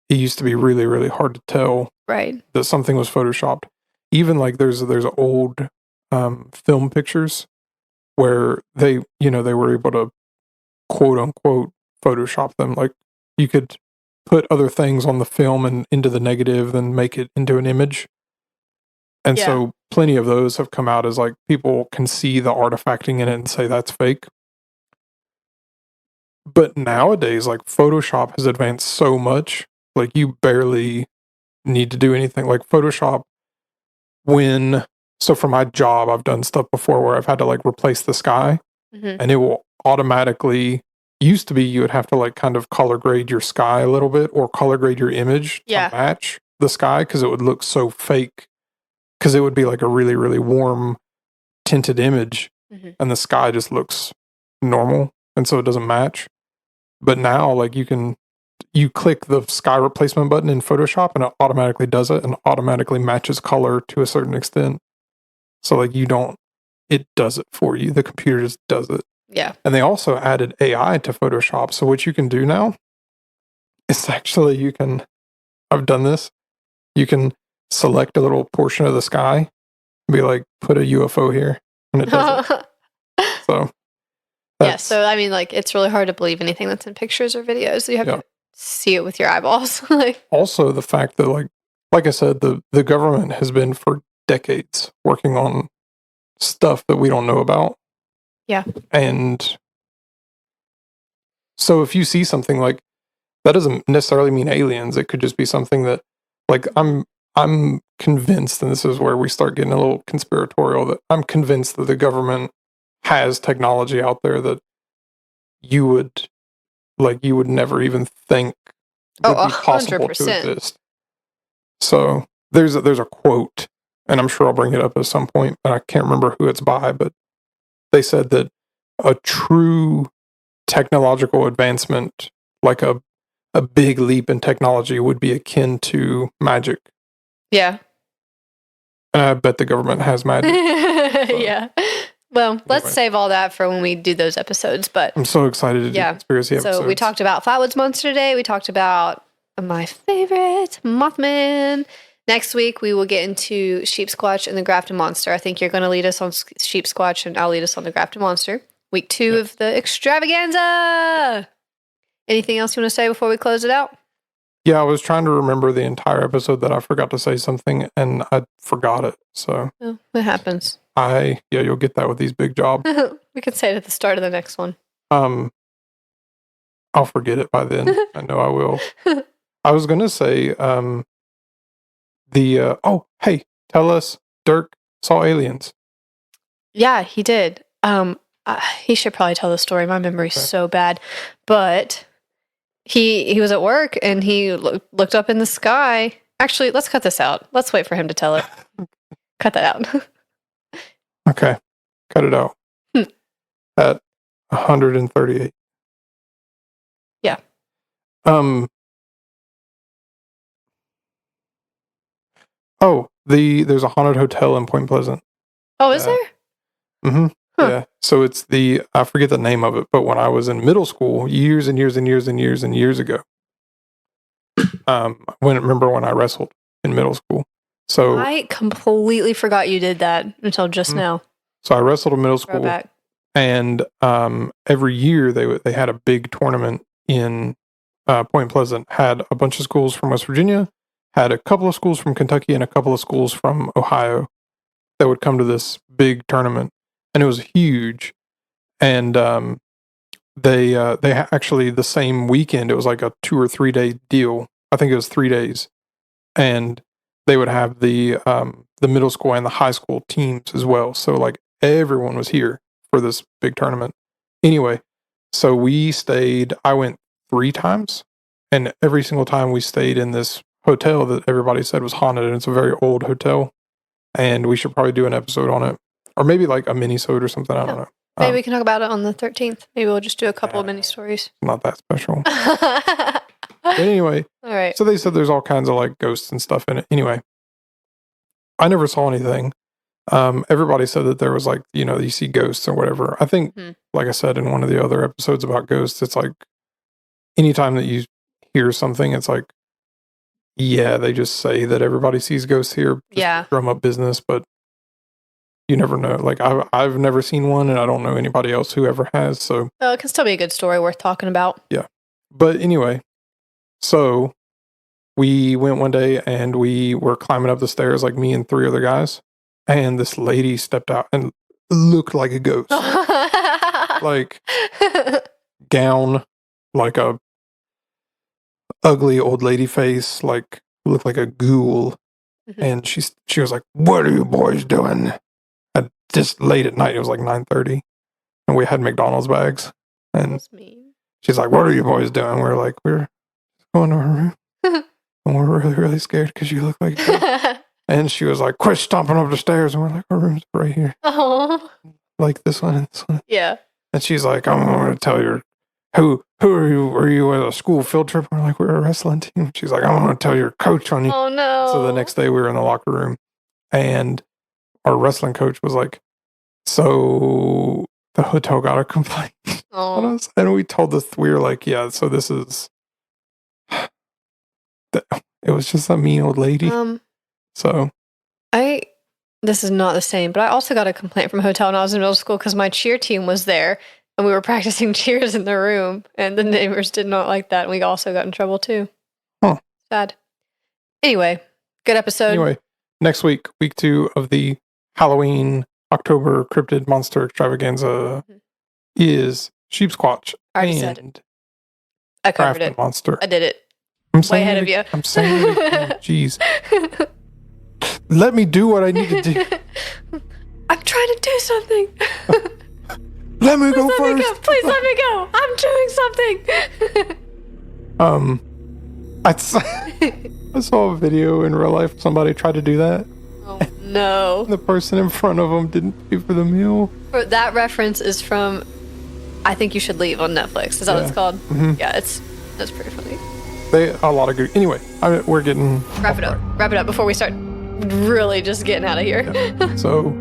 it used to be really, really hard to tell that something was Photoshopped. Even, like, there's old film pictures where they were able to quote unquote Photoshop them. Like, you could put other things on the film and into the negative, then make it into an image. And so plenty of those have come out as, like, people can see the artifacting in it and say that's fake. But nowadays, like, Photoshop has advanced so much, like, you barely need to do anything. Like, Photoshop, so for my job, I've done stuff before where I've had to, like, replace the sky, and it will automatically, used to be you would have to, like, kind of color grade your sky a little bit, or color grade your image to match the sky, because it would look so fake, because it would be like a really, really warm tinted image, and the sky just looks normal, and so it doesn't match. But now, like, you can you click the sky replacement button in Photoshop and it automatically does it and automatically matches color to a certain extent. So like it does it for you. The computer just does it. Yeah. And they also added AI to Photoshop. So what you can do now is actually I've done this. You can select a little portion of the sky and be like, put a UFO here. And it does it. So. Yeah, so I mean, like, it's really hard to believe anything that's in pictures or videos. So you have to see it with your eyeballs. Like, also, the fact that, like I said, the government has been for decades working on stuff that we don't know about. Yeah. And so if you see something like that, doesn't necessarily mean aliens. It could just be something that, like, I'm convinced, and this is where we start getting a little conspiratorial, that I'm convinced that the government has technology out there that you would never even think would be possible 100%. to exist. So there's a quote, and I'm sure I'll bring it up at some point, but I can't remember who it's by, but they said that a true technological advancement, like a big leap in technology, would be akin to magic. Yeah. And I bet the government has magic. Yeah. Well, let's save all that for when we do those episodes. But I'm so excited to do conspiracy episodes. So we talked about Flatwoods Monster today. We talked about my favorite, Mothman. Next week, we will get into Sheep Squatch and the Grafton Monster. I think you're going to lead us on Sheep Squatch, and I'll lead us on the Grafton Monster. Week 2 of the Extravaganza. Anything else you want to say before we close it out? Yeah, I was trying to remember the entire episode that I forgot to say something, and I forgot it. So it happens. You'll get that with these big jobs. We could say it at the start of the next one. I'll forget it by then. I know I will. I was gonna say, hey, tell us Dirk saw aliens. Yeah, he did. He should probably tell the story. My memory's so bad, but he was at work and he looked up in the sky. Actually, let's cut this out. Let's wait for him to tell it. Cut that out. Okay, cut it out. At 138. Yeah. There's a haunted hotel in Point Pleasant. Oh, is there? Mm-hmm. Huh. Yeah. So it's I forget the name of it, but when I was in middle school, years and years and years and years and years ago, remember when I wrestled in middle school. So I completely forgot you did that until just now. So I wrestled in middle school, and every year they had a big tournament in Point Pleasant. Had a bunch of schools from West Virginia, had a couple of schools from Kentucky, and a couple of schools from Ohio that would come to this big tournament, and it was huge. And they actually, the same weekend, it was like a 2 or 3 day deal. I think it was 3 days, and they would have the middle school and the high school teams as well. So like everyone was here for this big tournament. Anyway, so I went 3 times, and every single time we stayed in this hotel that everybody said was haunted, and it's a very old hotel, and we should probably do an episode on it, or maybe like a mini-sode or something. I don't know. Maybe we can talk about it on the 13th. Maybe we'll just do a couple of mini stories. Not that special. But anyway, all right. So they said there's all kinds of like ghosts and stuff in it. Anyway, I never saw anything. Everybody said that there was like, you see ghosts or whatever. I think, like I said in one of the other episodes about ghosts, it's like anytime that you hear something, it's like, yeah, they just say that everybody sees ghosts here. To drum up business, but you never know. Like I've never seen one, and I don't know anybody else who ever has. So it can still be a good story worth talking about. Yeah, but anyway, so we went one day and we were climbing up the stairs, like me and 3 other guys, and this lady stepped out and looked like a ghost, like gown, like a ugly old lady face, like looked like a ghoul. And she was like, "What are you boys doing?" Just late at night, it was like 9:30, and we had McDonald's bags. And she's like, "What are you boys doing?" We're like, "We're going to our room." And we're really, really scared because you look like a ghost. And she was like, "Quit stomping up the stairs." And we're like, "Our room's right here." Oh. Like this one and this one. Yeah. And she's like, "I'm going to tell your who are you? Are you at a school field trip? We're like, we're a wrestling team. She's like, I want to tell your coach on you. Oh no. So the next day we were in the locker room and our wrestling coach was like, so the hotel got a complaint on us. And we told this, we were like, yeah, so this is, it was just a mean old lady. So this is not the same, but I also got a complaint from a hotel when I was in middle school because my cheer team was there and we were practicing cheers in the room and the neighbors did not like that. And we also got in trouble too. Huh. Sad. Anyway, good episode. Anyway, next week, week 2 of the Halloween October Cryptid Monster Extravaganza is Sheepsquatch and I covered Craft it. Monster. I did it. I'm way ahead of you. I'm saying it again. Jeez. Let me do what I need to do. I'm trying to do something. Let me go first. Please let me go. I'm doing something. I saw a video in real life. Somebody tried to do that. Oh, no. The person in front of them didn't pay for the meal. That reference is from I Think You Should Leave on Netflix. Is that what it's called? Mm-hmm. Yeah, that's pretty funny. A lot of good. Anyway, we're getting wrap it up before we start really just getting out of here. Yeah. So,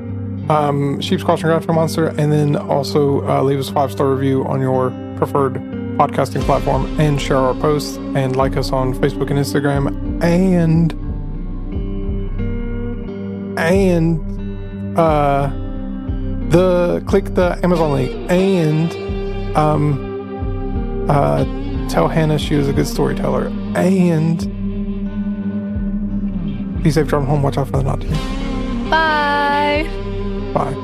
Sheepsquatch and Craft Monster, and then also leave us a 5-star review on your preferred podcasting platform, and share our posts, and like us on Facebook and Instagram, and click the Amazon link, and tell Hannah she was a good storyteller, and be safe driving home. Watch out for the Nazi. Bye. Bye.